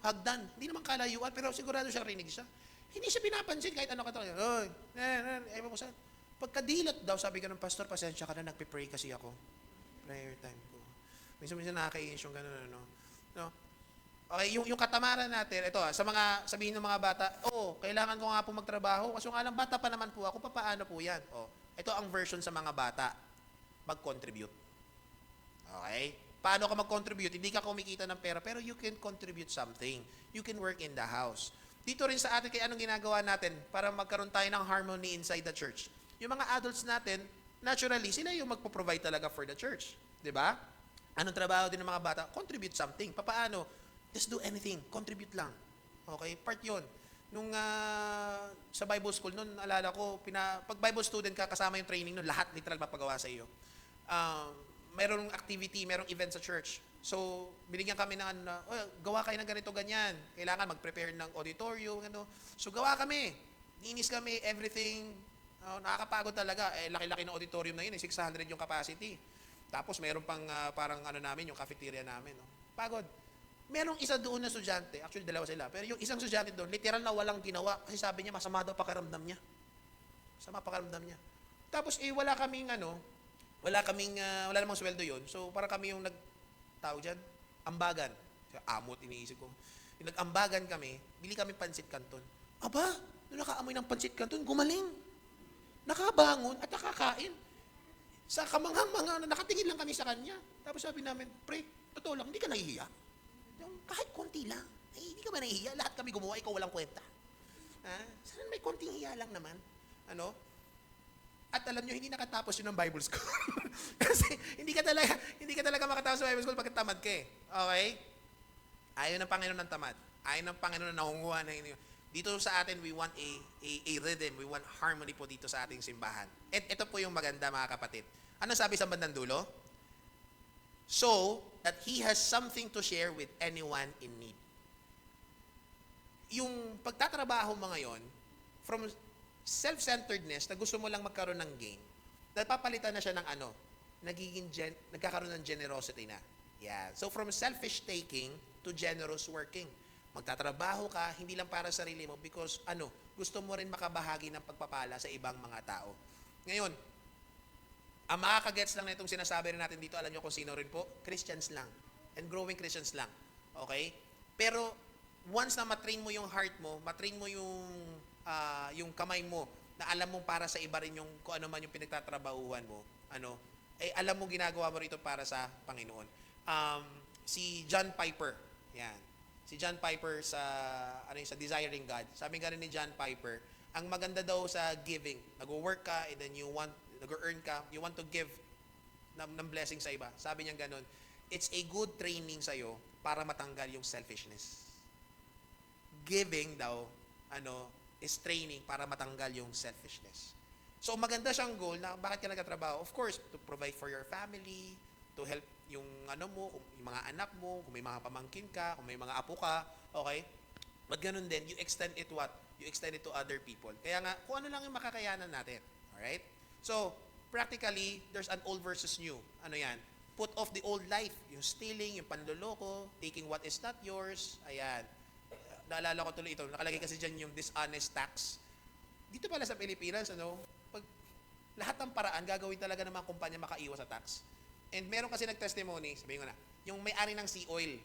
hagdan. Hindi naman kalayuan, pero sigurado siya rinig siya. Hindi siya pinapansin kahit ano ka talaga. Oy, ewan ko saan. Pagkadilat daw, sabi ka ng pastor, pasensya ka na, nagpe-pray kasi ako. Prayer time ko. Minsan nakakainis yung gano'n, no? Okay, yung katamaran natin, ito sa mga, sabihin ng mga bata, kailangan ko nga po magtrabaho, kasi nga lang bata pa naman po ako, paano po yan? Ito ang version sa mga bata, mag-contribute. Okay? Paano ka mag-contribute? Hindi ka kumikita ng pera, pero you can contribute something. You can work in the house. Dito rin sa atin, kaya anong ginagawa natin para magkaroon tayo ng harmony inside the church? Yung mga adults natin, naturally, sila yung magpo-provide talaga for the church. Diba? Anong trabaho din ng mga bata? Contribute something. Paano? Just do anything. Contribute lang. Okay? Part yun. Nung sa Bible school, noon alala ko, pag Bible student ka, kasama yung training nun, lahat literal mapagawa sa iyo. Mayroong activity, mayroong event sa church. So, binigyan kami ng gawa kayo ng ganito, ganyan. Kailangan mag-prepare ng auditorium, So, gawa kami. Niinis kami, everything. Nakakapagod talaga. Laki-laki ng auditorium na yun, 600 yung capacity. Tapos, mayroon pang parang namin, yung cafeteria namin. No? Pagod. Merong isa doon na estudyante, actually dalawa sila, pero yung isang estudyante doon, literal na walang ginawa kasi sabi niya, masama daw pakiramdam niya. Masama pakiramdam niya. Tapos, wala namang sweldo yon. So, para kami yung tawag dyan, ambagan. Amot, iniisip ko. Yung nag-ambagan kami, bili kami pansit canton. Aba, nung nakaamoy ng pansit canton, gumaling. Nakabangon at nakakain. Sa kamanghang-mga, nakatingin lang kami sa kanya. Tapos sabi namin, pre, totoo lang, hindi ka nahihiya. Kahit konti lang. Hindi ka ba nahihiya? Lahat kami gumawa, ikaw walang kwenta. Saan may konting hiya lang naman? At alam nyo, hindi nakatapos yun ng Bible school. Kasi hindi ka talaga makatapos sa Bible school pag tamad ka eh. Okay? Ayaw ng Panginoon ng tamad. Ayaw ng Panginoon na nahunguha na yun. Dito sa atin, we want a rhythm. We want harmony po dito sa ating simbahan. At ito po yung maganda mga kapatid. Ano sabi sa bandang dulo? So, that he has something to share with anyone in need. Yung pagtatrabaho mo ngayon, from self-centeredness na gusto mo lang magkaroon ng gain, napapalitan na siya ng nagkakaroon ng generosity na. Yeah. So, from selfish taking to generous working. Magtatrabaho ka, hindi lang para sa sarili mo because, gusto mo rin makabahagi ng pagpapala sa ibang mga tao. Ngayon, ang makakagets lang na itong sinasabi rin natin dito, alam nyo kung sino rin po? Christians lang. And growing Christians lang. Okay? Pero, once na matrain mo yung heart mo, matrain mo yung kamay mo, na alam mo para sa iba rin yung kung ano man yung pinagtatrabahuhan mo, alam mo ginagawa mo rito para sa Panginoon. Si John Piper, yan. Si John Piper sa Desiring God. Sabi nga rin ni John Piper, ang maganda daw sa giving, nag-work ka and then nag-earn ka, you want to give ng blessing sa iba. Sabi niya ganun, it's a good training sa'yo para matanggal yung selfishness. Giving daw, is training para matanggal yung selfishness. So maganda siyang goal na bakit ka nagtatrabaho? Of course, to provide for your family, to help yung ano mo, kung yung mga anak mo, kung may mga pamangkin ka, kung may mga apo ka, okay? But ganun din, you extend it what? You extend it to other people. Kaya nga, kung ano lang yung makakayanan natin. Alright? So, practically, there's an old versus new. Ano yan? Put off the old life. Yung stealing, yung panloloko, taking what is not yours. Ayan. Naalala ko tuloy ito. Nakalagay kasi dyan yung dishonest tax. Dito pala sa Pilipinas, ano, pag lahat ng paraan, gagawin talaga ng mga kumpanya makaiwas sa tax. And meron kasi nag-testimony, sabihin ko na, yung may-ari ng Sea Oil,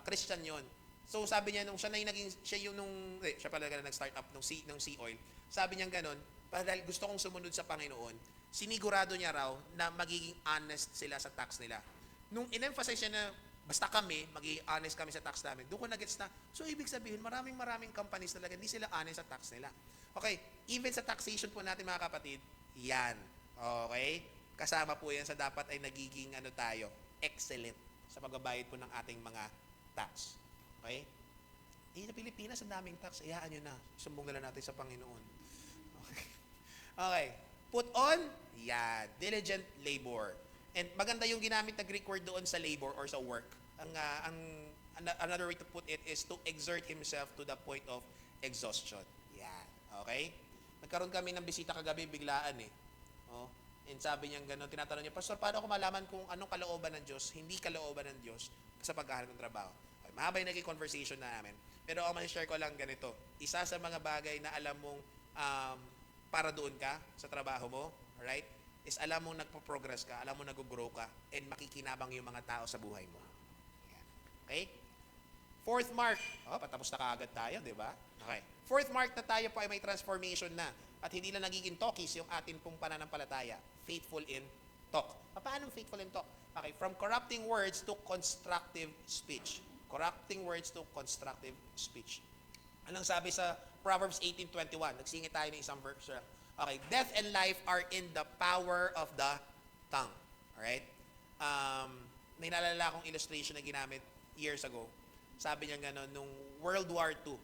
Christian yon. So sabi niya, nung siya na yung naging, siya pala na nag-start up ng Sea Oil, sabi niya ganun, dahil gusto kong sumunod sa Panginoon, sinigurado niya raw na magiging honest sila sa tax nila. Nung in-emphasize niya na basta kami, magiging honest kami sa tax namin, doon ko nag-gets na, so ibig sabihin, maraming companies talaga, hindi sila honest sa tax nila. Okay, even sa taxation po natin mga kapatid, yan. Okay? Kasama po yan sa dapat ay nagiging tayo, excellent sa pagbabayad po ng ating mga tax. Okay? Sa Pilipinas, ang daming tax. Iyaan nyo na. Sumbong na lang natin sa Panginoon. Okay. Okay. Put on, diligent labor. And maganda yung ginamit na Greek word doon sa labor or sa work. Another way to put it is to exert himself to the point of exhaustion. Yan. Okay? Nagkaroon kami ng bisita kagabi, biglaan eh. Oh. And sabi niya gano'n, tinatanong niya, Pastor, paano ko malaman kung anong kalooban ng Diyos, hindi kalooban ng Diyos sa paghahanap ng trabaho? Okay, mahaba yung naging conversation na namin. Pero ako share ko lang ganito. Isa sa mga bagay na alam mong para doon ka sa trabaho mo, alright, is alam mong nagpo-progress ka, alam mong nag-grow ka, and makikinabang yung mga tao sa buhay mo. Yan. Okay? Fourth mark. Patapos na kaagad tayo, di ba? Okay. Fourth mark na tayo po ay may transformation na at hindi lang nagiging talkies yung atin pong pananampalataya. Faithful in talk. Paano faithful in talk? Okay, from corrupting words to constructive speech. Corrupting words to constructive speech. Anong sabi sa Proverbs 18:21? Nagsingit tayo ng isang verse. Okay, death and life are in the power of the tongue. Alright? May naalala akong illustration na ginamit years ago. Sabi niya gano'n, nung World War II,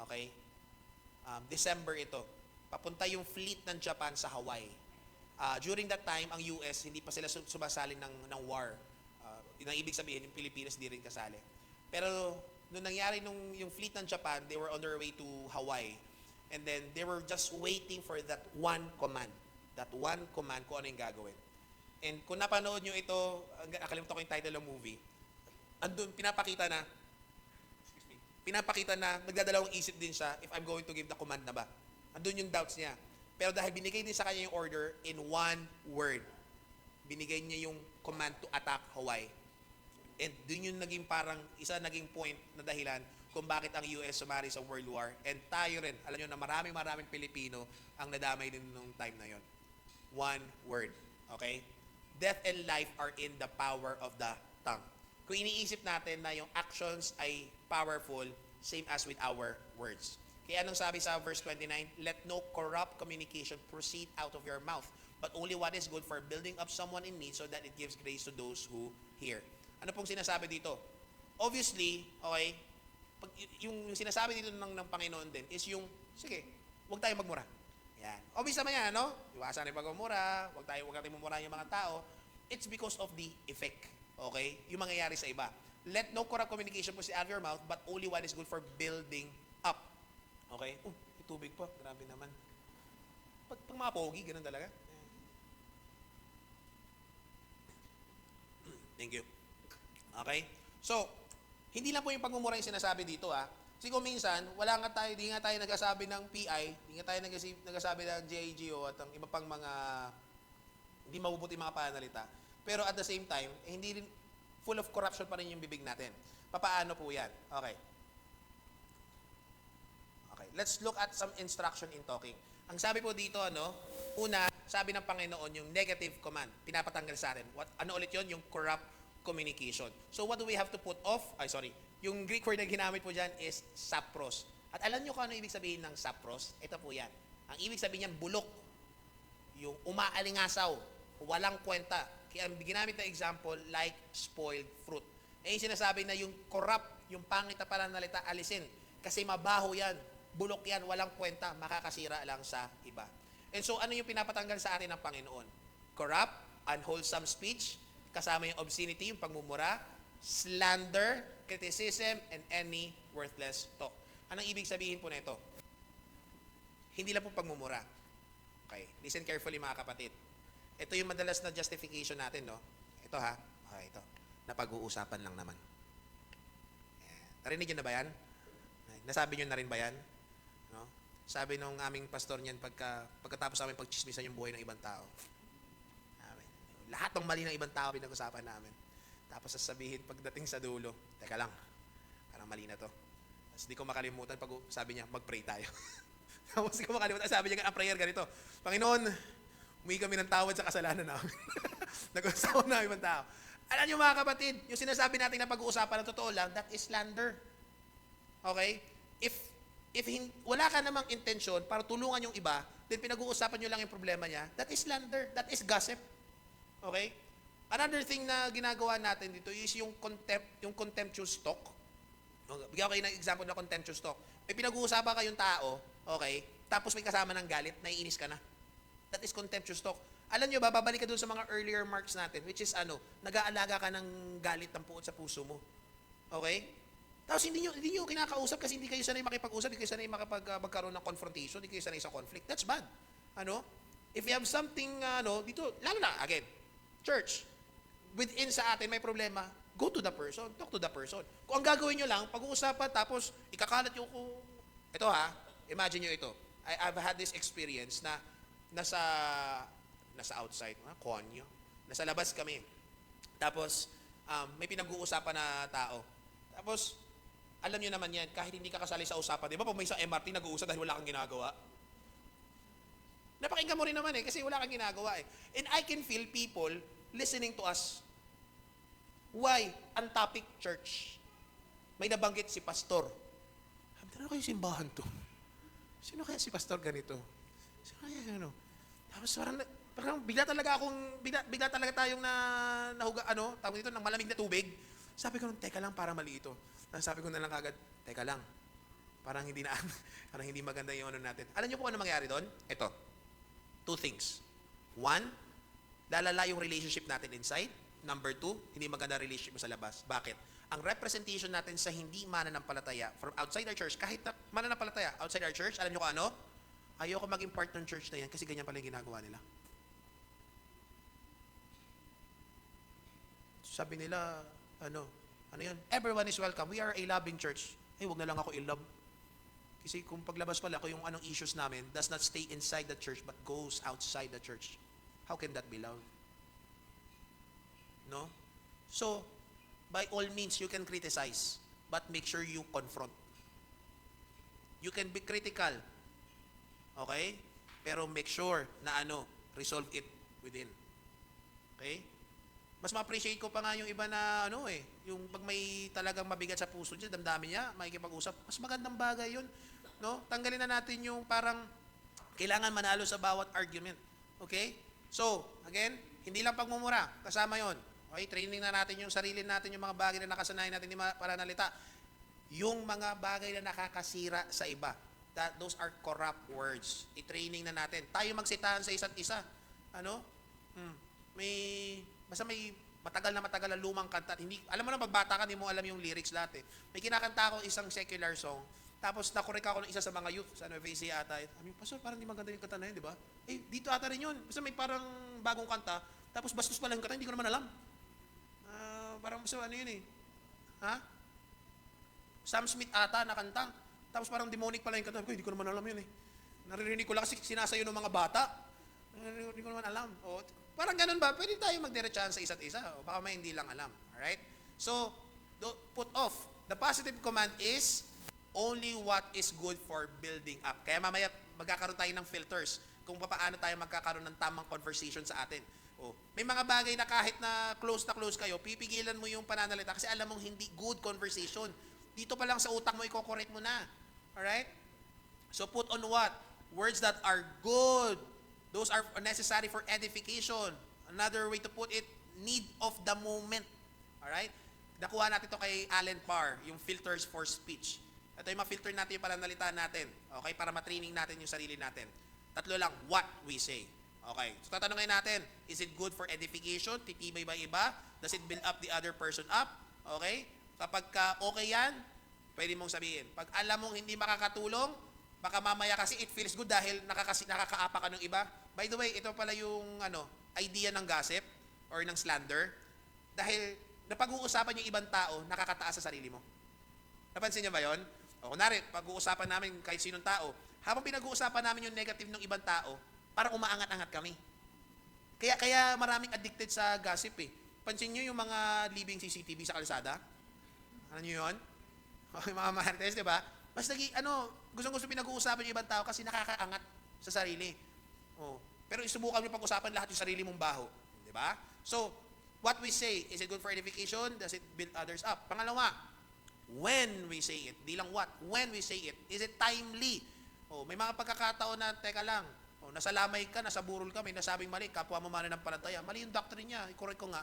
okay, December ito, papunta yung fleet ng Japan sa Hawaii. During that time, ang US, hindi pa sila sumasali ng war. Yun ang ibig sabihin, yung Pilipinas di rin kasali. Pero, nung nangyari yung fleet ng Japan, they were on their way to Hawaii. And then, they were just waiting for that one command. That one command, kung ano yung gagawin. And kung napanood nyo ito, nakalimutan ko yung title ng movie, andun, pinapakita na, nagdadalawang isip din siya if I'm going to give the command na ba. Andun yung doubts niya. Pero dahil binigay din sa kanya yung order in one word, binigay niya yung command to attack Hawaii. And dun yung naging parang isa naging point na dahilan kung bakit ang US sumari sa World War. And tayo rin, alam nyo na maraming Pilipino ang nadamay din nung time na yon. One word. Okay? Death and life are in the power of the tongue. Kung iniisip natin na yung actions ay powerful, same as with our words. Kaya anong sabi sa verse 29? Let no corrupt communication proceed out of your mouth, but only what is good for building up someone in need so that it gives grace to those who hear. Ano pong sinasabi dito? Obviously, okay, yung sinasabi dito ng Panginoon din is yung, sige, huwag tayo magmura. Yan. Obvious naman yan, no? Iwasan yung pagmumura, huwag natin mumura yung mga tao. It's because of the effect. Okay? Yung mangyayari sa iba. Let no corrupt communication proceed out of your mouth, but only what is good for building up. Okay? May tubig po. Grabe naman. Pag mga pogi, ganun talaga. Thank you. Okay? So, hindi lang po yung pagmumura yung sinasabi dito, ha. Kasi kung minsan, di nga tayo nagsasabi ng PI, di nga tayo nagsasabi ng JIGO at ang iba pang mga hindi mabubuti mga pananalita. Pero at the same time, hindi rin full of corruption pa rin yung bibig natin. Papaano po yan? Okay. Okay. Let's look at some instruction in talking. Ang sabi po dito, una, sabi ng Panginoon, yung negative command, pinapatanggal sa atin. Ano ulit yun? Yung corrupt communication. So what do we have to put off? Yung Greek word na ginamit po dyan is sapros. At alam nyo kung ano ibig sabihin ng sapros? Ito po yan. Ang ibig sabihin niyan, bulok. Yung umaalingasaw. Walang kwenta. Kaya ang ginamit na example, like spoiled fruit. Yung sinasabi na yung corrupt, yung pangit na pananalita, alisin. Kasi mabaho yan. bulok yan, walang kwenta, makakasira lang sa iba. And so, ano yung pinapatanggal sa atin ng Panginoon? Corrupt, unwholesome speech, kasama yung obscenity, yung pagmumura, slander, criticism, and any worthless talk. Anong ibig sabihin po nito? Hindi lang po pagmumura. Okay, listen carefully mga kapatid. Ito yung madalas na justification natin, no? Ito ha, okay, ito. Napag-uusapan lang naman. Ayan. Narinig nyo na ba yan? Nasabi nyo na rin ba yan? No? Sabi nung aming pastor niyan pagkatapos namin pagchismisan yung buhay ng ibang tao. Amen. Lahat ng mali ng ibang tao pinag-usapan namin. Tapos sasabihin pagdating sa dulo, teka lang, parang mali na to. Tapos di ko makalimutan pag sabi niya, mag-pray tayo. Tapos di ko makalimutan, sabi niya, ang prayer ganito, Panginoon, humingi kami ng tawad sa kasalanan namin. Nag-usapan na ibang tao. Alam niyo mga kapatid, yung sinasabi natin na pag-uusapan ng totoo lang, that is slander. Okay? If wala ka namang intensyon para tulungan yung iba, then pinag-uusapan nyo lang yung problema niya, that is slander, that is gossip. Okay? Another thing na ginagawa natin dito is yung contemptuous talk. Bigyan ko kayo ng example na contemptuous talk. May pinag-uusapan kayong tao, okay, tapos may kasama ng galit, naiinis ka na. That is contemptuous talk. Alam nyo ba, babalik ka dun sa mga earlier marks natin, which is nag-aalaga ka ng galit ng puot sa puso mo. Okay? Tapos hindi nyo kinakausap kasi hindi kayo sanay makipag-usap, hindi kayo sanay magkaroon ng confrontation, hindi kayo sanay sa conflict. That's bad. If you have something, dito, lalo na, again, church, within sa atin may problema, go to the person, talk to the person. Kung ang gagawin nyo lang, pag-uusapan, tapos ikakalat nyo kung, ito ha, imagine nyo ito. I've had this experience na nasa outside, konyo, nasa labas kami. Tapos, may pinag-uusapan na tao. Tapos, alam nyo naman yan, kahit hindi ka kasali sa usapan, di ba pag may isang MRT nag-uusap dahil wala kang ginagawa? Napakinggan mo rin naman kasi wala kang ginagawa And I can feel people listening to us. Why? Ang topic, church. May nabanggit si pastor. Ano kayo simbahan to? Sino kaya si pastor ganito? Sino kaya Tapos parang bigla talaga tayong nahuga, tawag dito, ng malamig na tubig. Sabi ko, teka lang, para mali ito. Sabi ko na lang kagad, teka lang, parang hindi maganda yung natin. Alam niyo po ano mangyari doon? Ito, 2 things. 1, lalala yung relationship natin inside. Number 2, hindi maganda relationship mo sa labas. Bakit? Ang representation natin sa hindi mananampalataya from outside our church, kahit na mananampalataya outside our church, alam niyo ko ano? Ayoko maging part ng church na yan kasi ganyan pala yung ginagawa nila. Sabi nila, ano yun? Everyone is welcome. We are a loving church. Wag na lang ako i-love. Kasi kung paglabas pala ko yung anong issues namin does not stay inside the church but goes outside the church. How can that be love? No? So, by all means, you can criticize, but make sure you confront. You can be critical. Okay? Pero make sure na resolve it within. Okay? Mas ma-appreciate ko pa nga yung iba na yung pag may talagang mabigat sa puso niya, damdamin niya, makikipag-usap, mas magandang bagay yun. No? Tanggalin na natin yung parang kailangan manalo sa bawat argument. Okay? So, again, hindi lang pagmumura, kasama yon. Okay? Training na natin yung sarili natin, yung mga bagay na nakasanayan natin, pananalita. Yung mga bagay na nakakasira sa iba. Those are corrupt words. I-training na natin. Tayo magsitahan sa isa't isa. Basta may matagal na lumang kanta. Alam mo na, pagbata ka, hindi mo alam yung lyrics lahat May kinakanta ako isang secular song, tapos nakorek ako ng isa sa mga youth, sa Nueva Ecija ata. Pastor, parang di maganda yung kanta na yun, di ba? Dito ata rin yun. Basta may parang bagong kanta, tapos bastos pala yung kanta, hindi ko naman alam. Parang basta yun Sam Smith ata na kanta. Tapos parang demonic pala yung kanta. Hindi ko naman alam yun Naririnig ko lang kasi sinasayo ng mga bata. Hindi ko naman alam. Parang ganun ba? Pwede tayo magdiretsahan sa isa't isa. Baka may hindi lang alam. Alright? So, put off. The positive command is only what is good for building up. Kaya mamaya magkakaroon tayo ng filters kung paano tayo magkakaroon ng tamang conversation sa atin. May mga bagay na kahit na close kayo, pipigilan mo yung pananalita kasi alam mong hindi good conversation. Dito pa lang sa utak mo, i-correct mo na. Alright? So, put on what? Words that are good. Those are necessary for edification. Another way to put it, need of the moment. Alright? Nakuha natin ito kay Allen Parr, yung filters for speech. Ito yung ma-filter natin yung pananalitaan natin. Okay? Para matraining natin yung sarili natin. Tatlo lang, what we say. Okay. So tatanungin natin, is it good for edification? Titibay ba iba? Does it build up the other person up? Okay? Kapag okay yan, pwede mong sabihin. Pag alam mong hindi makakatulong, baka mamaya kasi it feels good dahil nakakaapa ka ng iba. By the way, ito pala yung idea ng gossip or ng slander. Dahil napag-uusapan yung ibang tao, nakakataas sa sarili mo. Napansin niyo ba yon? O kunwari, pag-uusapan namin kahit sinong tao, habang pinag-uusapan namin yung negative ng ibang tao, parang umaangat-angat kami. Kaya maraming addicted sa gossip eh. Pansin niyo yung mga living CCTV sa kalsada? Ano niyo yun? Okay, mga marites, di ba? Mas gustong-gusto pinag-uusapan yung ibang tao kasi nakakaangat sa sarili. Oh. Pero isubukan mo pag-usapan lahat yung sarili mong baho. Di ba? So, what we say, is it good for edification? Does it build others up? Pangalawa, when we say it. Di lang what. When we say it. Is it timely? Oh, may mga pagkakataon na, teka lang, nasa lamay ka, nasa burol ka, may nasabing mali, kapwa mo mananampalataya. Mali yung doctrine niya, i-correct ko nga.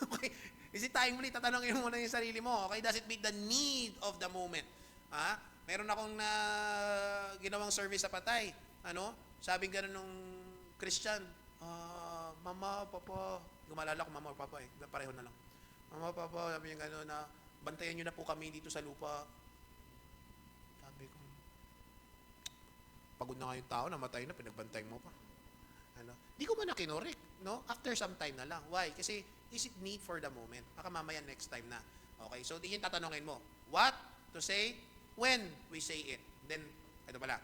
Okay? Is it timely? Tatanungin mo muna yung sarili mo. Okay? Does it meet the need of the moment? Ha? Meron akong ginawang service sa Patay. Sabing gano'n nung Christian, Mama, Papa, gumalala ko Mama o Papa pareho na lang. Mama, Papa, sabi niya gano'n na, bantayan nyo na po kami dito sa lupa. Sabi ko, pagod na nga yung tao, namatay na, pinagbantay mo pa. Di ko ba na kinorek, no? After some time na lang. Why? Kasi, is it need for the moment? Baka mamaya next time na. Okay, so yun tatanungin mo. What to say? When we say it. Then, ito pala.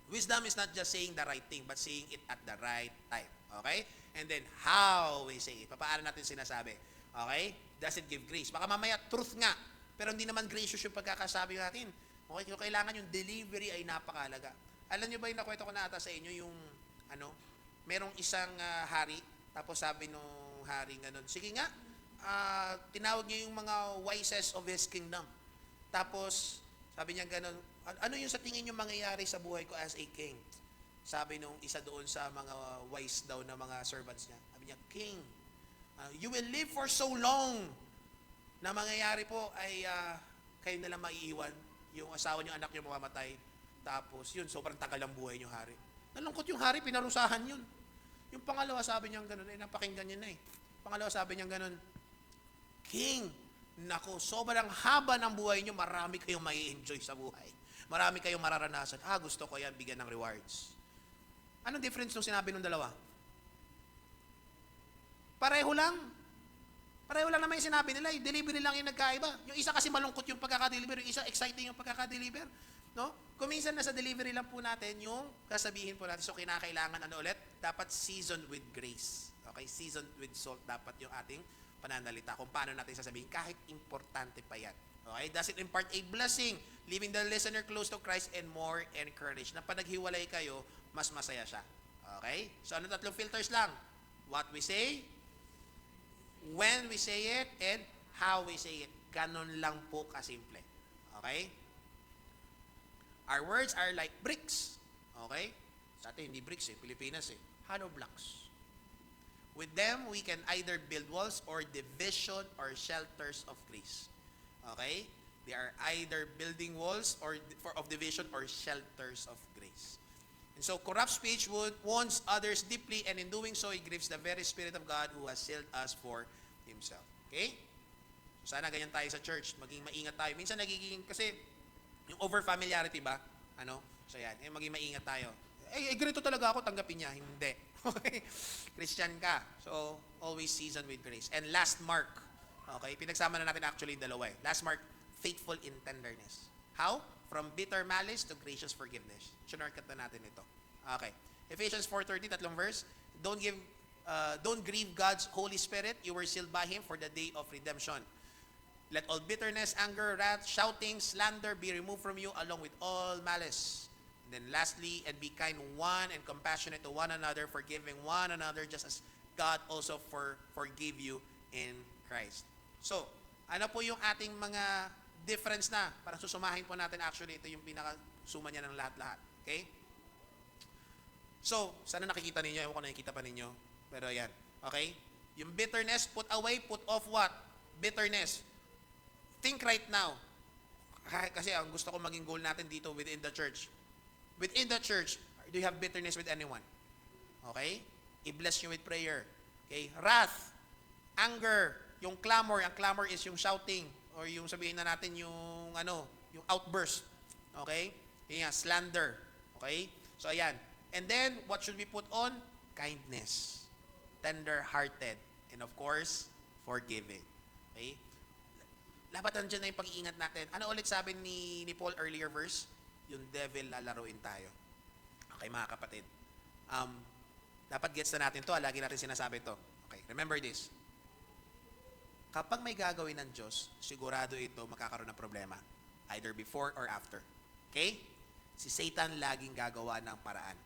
Wisdom is not just saying the right thing, but saying it at the right time. Okay? And then, how we say it. Paano natin sinasabi? Okay? Does it give grace? Baka mamaya, truth nga. Pero hindi naman gracious yung pagkakasabi natin. Okay? So, kailangan yung delivery ay napakahalaga. Alam nyo ba yung nakwento ko na ata sa inyo yung, merong isang hari, tapos sabi nung hari ganun, sige nga, tinawag niya yung mga wisest of his kingdom. Tapos, sabi niya ganun, ano yung sa tingin niyo mangyayari sa buhay ko as a king? Sabi nung isa doon sa mga wise daw na mga servants niya, sabi niya, King, you will live for so long na mangyayari po ay kayo nalang maiiwan. Yung asawa niyo, anak niyo mamamatay. Tapos yun, sobrang tagal ang buhay niyo, hari. Nalungkot yung hari, pinarusahan yun. Yung pangalawa, sabi niya ganun, napakinggan niya na eh. Pangalawa, sabi niya ganun, King, nako, sobrang haba ng buhay niyo, marami kayong mai-enjoy sa buhay. Marami kayong mararanasan. Gusto ko yan, bigyan ng rewards. Anong difference nung sinabi nung dalawa? Pareho lang. Pareho lang naman yung sinabi nila. Yung delivery lang yung nagkaiba. Yung isa kasi malungkot yung pagkakadeliver, yung isa exciting yung pagkakadeliver. No? Kung minsan nasa delivery lang po natin, yung kasabihin po natin, so kinakailangan ulit? Dapat seasoned with grace. Okay? Seasoned with salt dapat yung ating pananalita. Kung paano natin sasabihin, kahit importante pa yan. Okay? Does it impart a blessing? Leaving the listener close to Christ and more encouraged. Na pag naghiwalay kayo, mas masaya siya. Okay? So ano tatlong filters lang? What we say, when we say it, and how we say it. Ganon lang po kasimple. Okay? Our words are like bricks. Okay? Sa atin, hindi bricks eh. Pilipinas eh. Hollow blocks. With them, we can either build walls or division or shelters of grace. Okay? They are either building walls of division or shelters of grace. And so, corrupt speech wounds others deeply, and in doing so, it grieves the very Spirit of God who has sealed us for Himself. Okay? So, sana ganyan tayo sa church. Maging maingat tayo. Minsan nagiging, kasi, yung over-familiarity ba? So, yan. Maging maingat tayo. Ganito talaga ako, tanggapin niya. Hindi. Okay? Christian ka. So, always seasoned with grace. And last mark. Okay? Pinagsama na natin actually dalawa eh. Last mark, faithful in tenderness. How? From bitter malice to gracious forgiveness. Shortcut na natin ito. Okay. Ephesians 4:30, tatlong verse. Don't grieve God's Holy Spirit. You were sealed by Him for the day of redemption. Let all bitterness, anger, wrath, shouting, slander be removed from you along with all malice. And then lastly, and be kind one and compassionate to one another, forgiving one another just as God also forgave you in Christ. So, ano po yung ating mga difference na? Parang susumahin po natin actually, ito yung pinakasuma niya ng lahat-lahat. Okay? So, sana nakikita ninyo, ewan ko nakikita pa ninyo. Pero yan. Okay? Yung bitterness, put away, put off what? Bitterness. Think right now. Kasi ang gusto ko maging goal natin dito within the church. Within the church, do you have bitterness with anyone? Okay? I-bless you with prayer. Okay? Wrath, anger, yung clamor. Ang clamor is yung shouting or yung sabihin na natin yung yung outburst. Okay? Yung slander. Okay? So ayan. And then, what should we put on? Kindness. Tender-hearted. And of course, forgiving. Okay? Dapat nandiyan na yung pag-iingat natin. Ano ulit sabi ni Paul earlier verse? Yung devil lalaruin tayo. Okay, mga kapatid. Dapat gets na natin to. Lagi natin sinasabi to. Okay, remember this. Kapag may gagawin ng Diyos, sigurado ito magkakaroon ng problema. Either before or after. Okay? Si Satan laging gagawa ng paraan.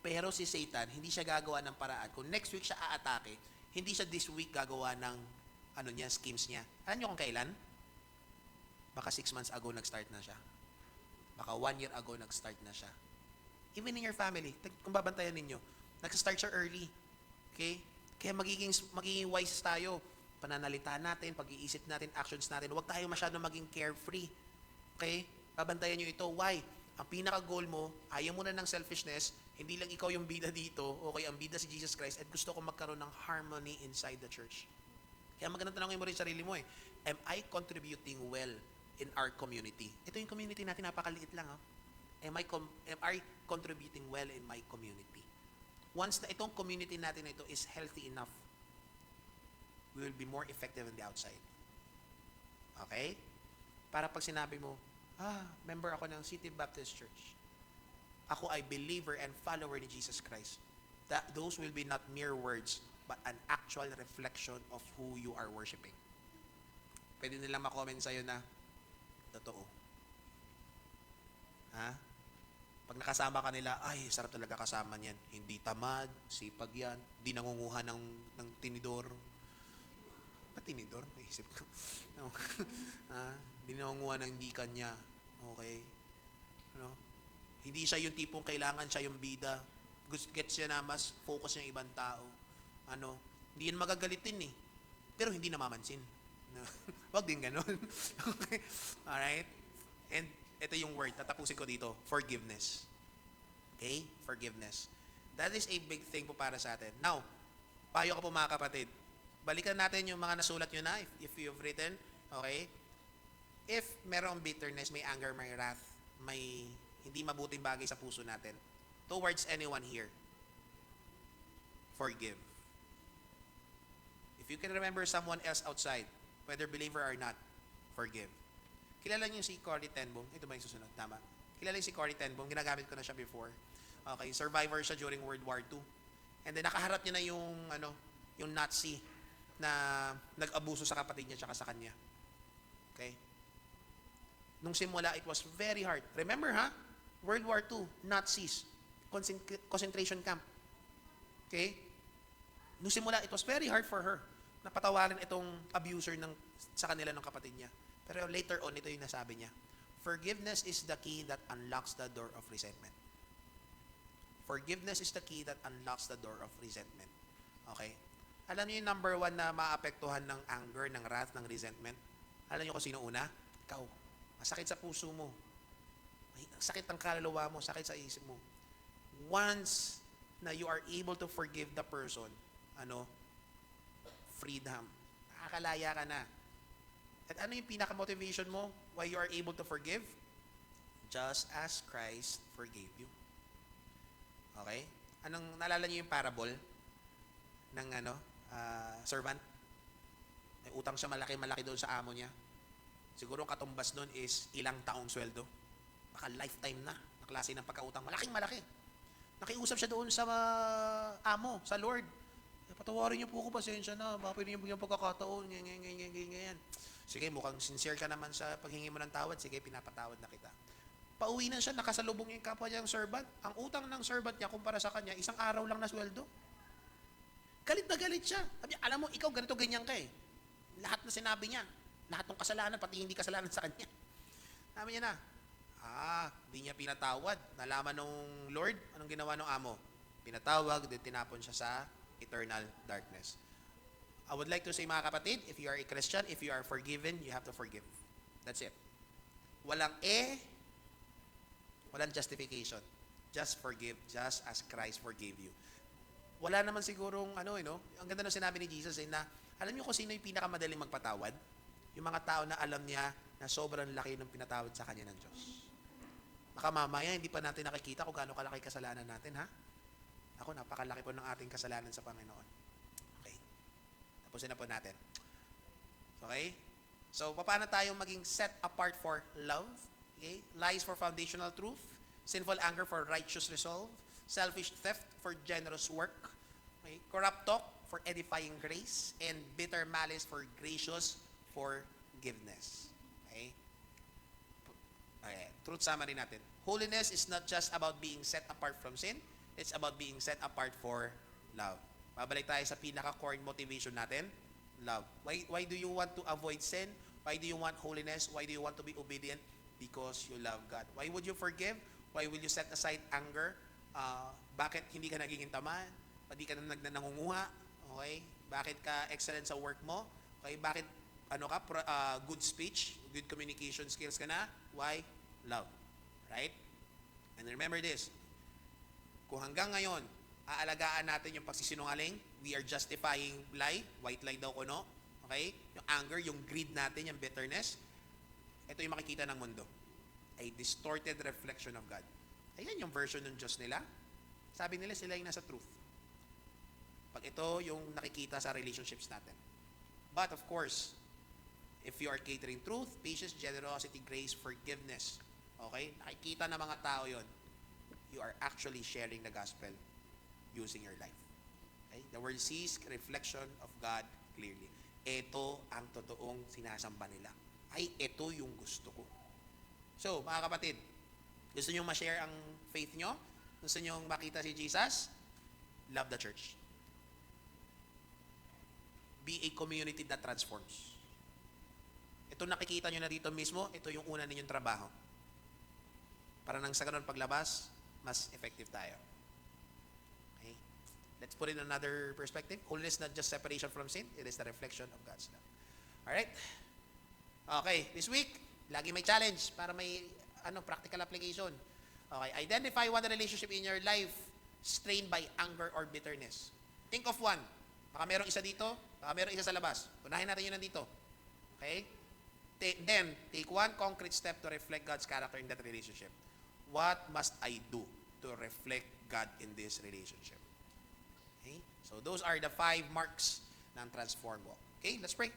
Pero si Satan, hindi siya gagawa ng paraan. Kung next week siya aatake, hindi siya this week gagawa ng schemes niya. Alam niyo kung kailan? Baka 6 months ago nag-start na siya. Baka 1 year ago nag-start na siya. Even in your family, kung babantayan ninyo, nag-start siya early. Okay? Kaya magiging wise tayo. Pananalita natin, pag-iisip natin, actions natin. Huwag tayo masyadong maging carefree. Okay? Babantayan nyo ito. Why? Ang pinaka-goal mo, ayaw mo na ng selfishness, hindi lang ikaw yung bida dito, okay, ang bida si Jesus Christ, at gusto ko magkaroon ng harmony inside the church. Kaya magandang tanongin mo rin sarili mo am I contributing well in our community? Ito yung community natin, napakaliit lang. Am I contributing well in my community? Once na itong community natin na ito is healthy enough, we will be more effective on the outside. Okay? Para pag sinabi mo, member ako ng City Baptist Church. Ako ay believer and follower ni Jesus Christ. Those will be not mere words, but an actual reflection of who you are worshiping. Pwede nilang makomment sa'yo na, totoo. Pag nakasama ka nila, ay, sarap talaga kasama niyan. Hindi tamad, sipag yan, di nangunguha ng tinidor. Tinidor? Naisip ko. Di nangunguha ng gikan niya. Okay? Hindi siya yung tipong kailangan siya yung bida. Gets siya na mas focus yung ibang tao. Hindi yan magagalitin pero hindi namamansin. Wag din ganun. Okay? Alright? And ito yung word, tatapusin ko dito, forgiveness. Okay? Forgiveness. That is a big thing po para sa atin. Now, payo ko po mga kapatid, balikan natin yung mga nasulat nyo na, if you've written, okay? If merong bitterness, may anger, may wrath, may hindi mabuting bagay sa puso natin, towards anyone here, forgive. If you can remember someone else outside, whether believer or not, forgive. Kilala niyo si Corrie ten Boom? Ito ba yung susunod? Tama. Kilala niyo si Corrie ten Boom? Ginagamit ko na siya before. Okay, survivor siya during World War II. And then nakaharap niya na yung Nazi na nag-abuso sa kapatid niya tsaka sa kanya. Okay? Nung simula, it was very hard. Remember World War II, Nazis, concentration camp. Okay? Nung simula, it was very hard for her na patawarin itong abuser sa kanila ng kapatid niya. Pero later on, ito yung nasabi niya. Forgiveness is the key that unlocks the door of resentment. Forgiveness is the key that unlocks the door of resentment. Okay? Alam niyo yung number 1 na maapektuhan ng anger, ng wrath, ng resentment? Alam niyo kung sino una? Ikaw. Masakit sa puso mo. Sakit ang kaluluwa mo, sakit sa isip mo. Once na you are able to forgive the person, freedom. Nakakalaya ka na. At ano yung pinaka-motivation mo why you are able to forgive? Just as Christ forgave you. Okay? Naalala niyo yung parable ng servant? May utang siya malaki-malaki doon sa amo niya. Siguro ang katumbas doon is ilang taong sweldo. Baka lifetime na klase ng pagkautang. Malaking-malaki. Nakiusap siya doon sa amo, sa Lord. Patawarin niyo po ako, pasensya na. Baka pwede niyo bigyan pagkakataon. Ganyan. Sige, mukhang sincere ka naman sa paghingi mo ng tawad. Sige, pinapatawad na kita. Pauwi na siya, nakasalubong yung kapwa niyang servant. Ang utang ng servant niya kumpara sa kanya, 1 araw lang na sweldo. Galit na galit siya. Sabi, alam mo, ikaw ganito ganyan ka Lahat na sinabi niya. Lahat ng kasalanan, pati hindi kasalanan sa kanya. Sabi niya na, di niya pinatawad. Nalaman nung Lord, anong ginawa ng amo? Pinatawag, then tinapon siya sa eternal darkness. I would like to say mga kapatid, if you are a Christian, if you are forgiven, you have to forgive. That's it. Walang walang justification. Just forgive, just as Christ forgave you. Wala naman sigurong no? Ang ganda ng sinabi ni Jesus na alam niyo kung sino yung pinakamadaling magpatawad? Yung mga tao na alam niya na sobrang laki ng pinatawad sa kanya ng Diyos. Baka mamaya hindi pa natin nakikita kung gaano kalaki kasalanan natin, ha? Ako, napakalaki po ng ating kasalanan sa Panginoon. Okay. Tapusin na po natin. Okay? So, paano tayo maging set apart for love? Okay? Lies for foundational truth. Sinful anger for righteous resolve. Selfish theft for generous work. Okay? Corrupt talk for edifying grace. And bitter malice for gracious forgiveness. Okay? Okay. Truth summary natin. Holiness is not just about being set apart from sin. It's about being set apart for love. Babalik tayo sa pinaka-core motivation natin. Love. Why do you want to avoid sin? Why do you want holiness? Why do you want to be obedient? Because you love God. Why would you forgive? Why will you set aside anger? Bakit hindi ka nagiging tamaan? Hindi ka nangunguha? Okay? Bakit ka excellent sa work mo? Okay? Bakit good speech, good communication skills ka na? Why? Love. Right? And remember this. Kung hanggang ngayon, aalagaan natin yung pagsisinungaling, we are justifying lie, white lie daw kuno, okay? Yung anger, yung greed natin, yung bitterness, ito yung makikita ng mundo. A distorted reflection of God. Ayan yung version ng Diyos nila. Sabi nila sila yung nasa truth. Pag ito yung nakikita sa relationships natin. But of course, if you are catering truth, patience, generosity, grace, forgiveness, okay? Nakikita ng mga tao yon. You are actually sharing the gospel using your life. Okay? The world sees reflection of God clearly. Ito ang totoong sinasamba nila. Ay, ito yung gusto ko. So, mga kapatid, gusto nyo ma-share ang faith nyo? Gusto nyo makita si Jesus? Love the church. Be a community that transforms. Ito nakikita nyo na dito mismo, ito yung una ninyong trabaho. Para nang sa ganun paglabas, mas effective tayo. Okay? Let's put it in another perspective. Holiness is not just separation from sin, it is the reflection of God's love. Alright? Okay, this week, lagi may challenge para may practical application. Okay, identify one relationship in your life strained by anger or bitterness. Think of one. Baka merong isa dito, baka merong isa sa labas. Unahin natin yun nandito. Okay? Then, take one concrete step to reflect God's character in that relationship. What must I do to reflect God in this relationship? Okay? So, those are the 5 marks ng transform walk. Okay? Let's pray.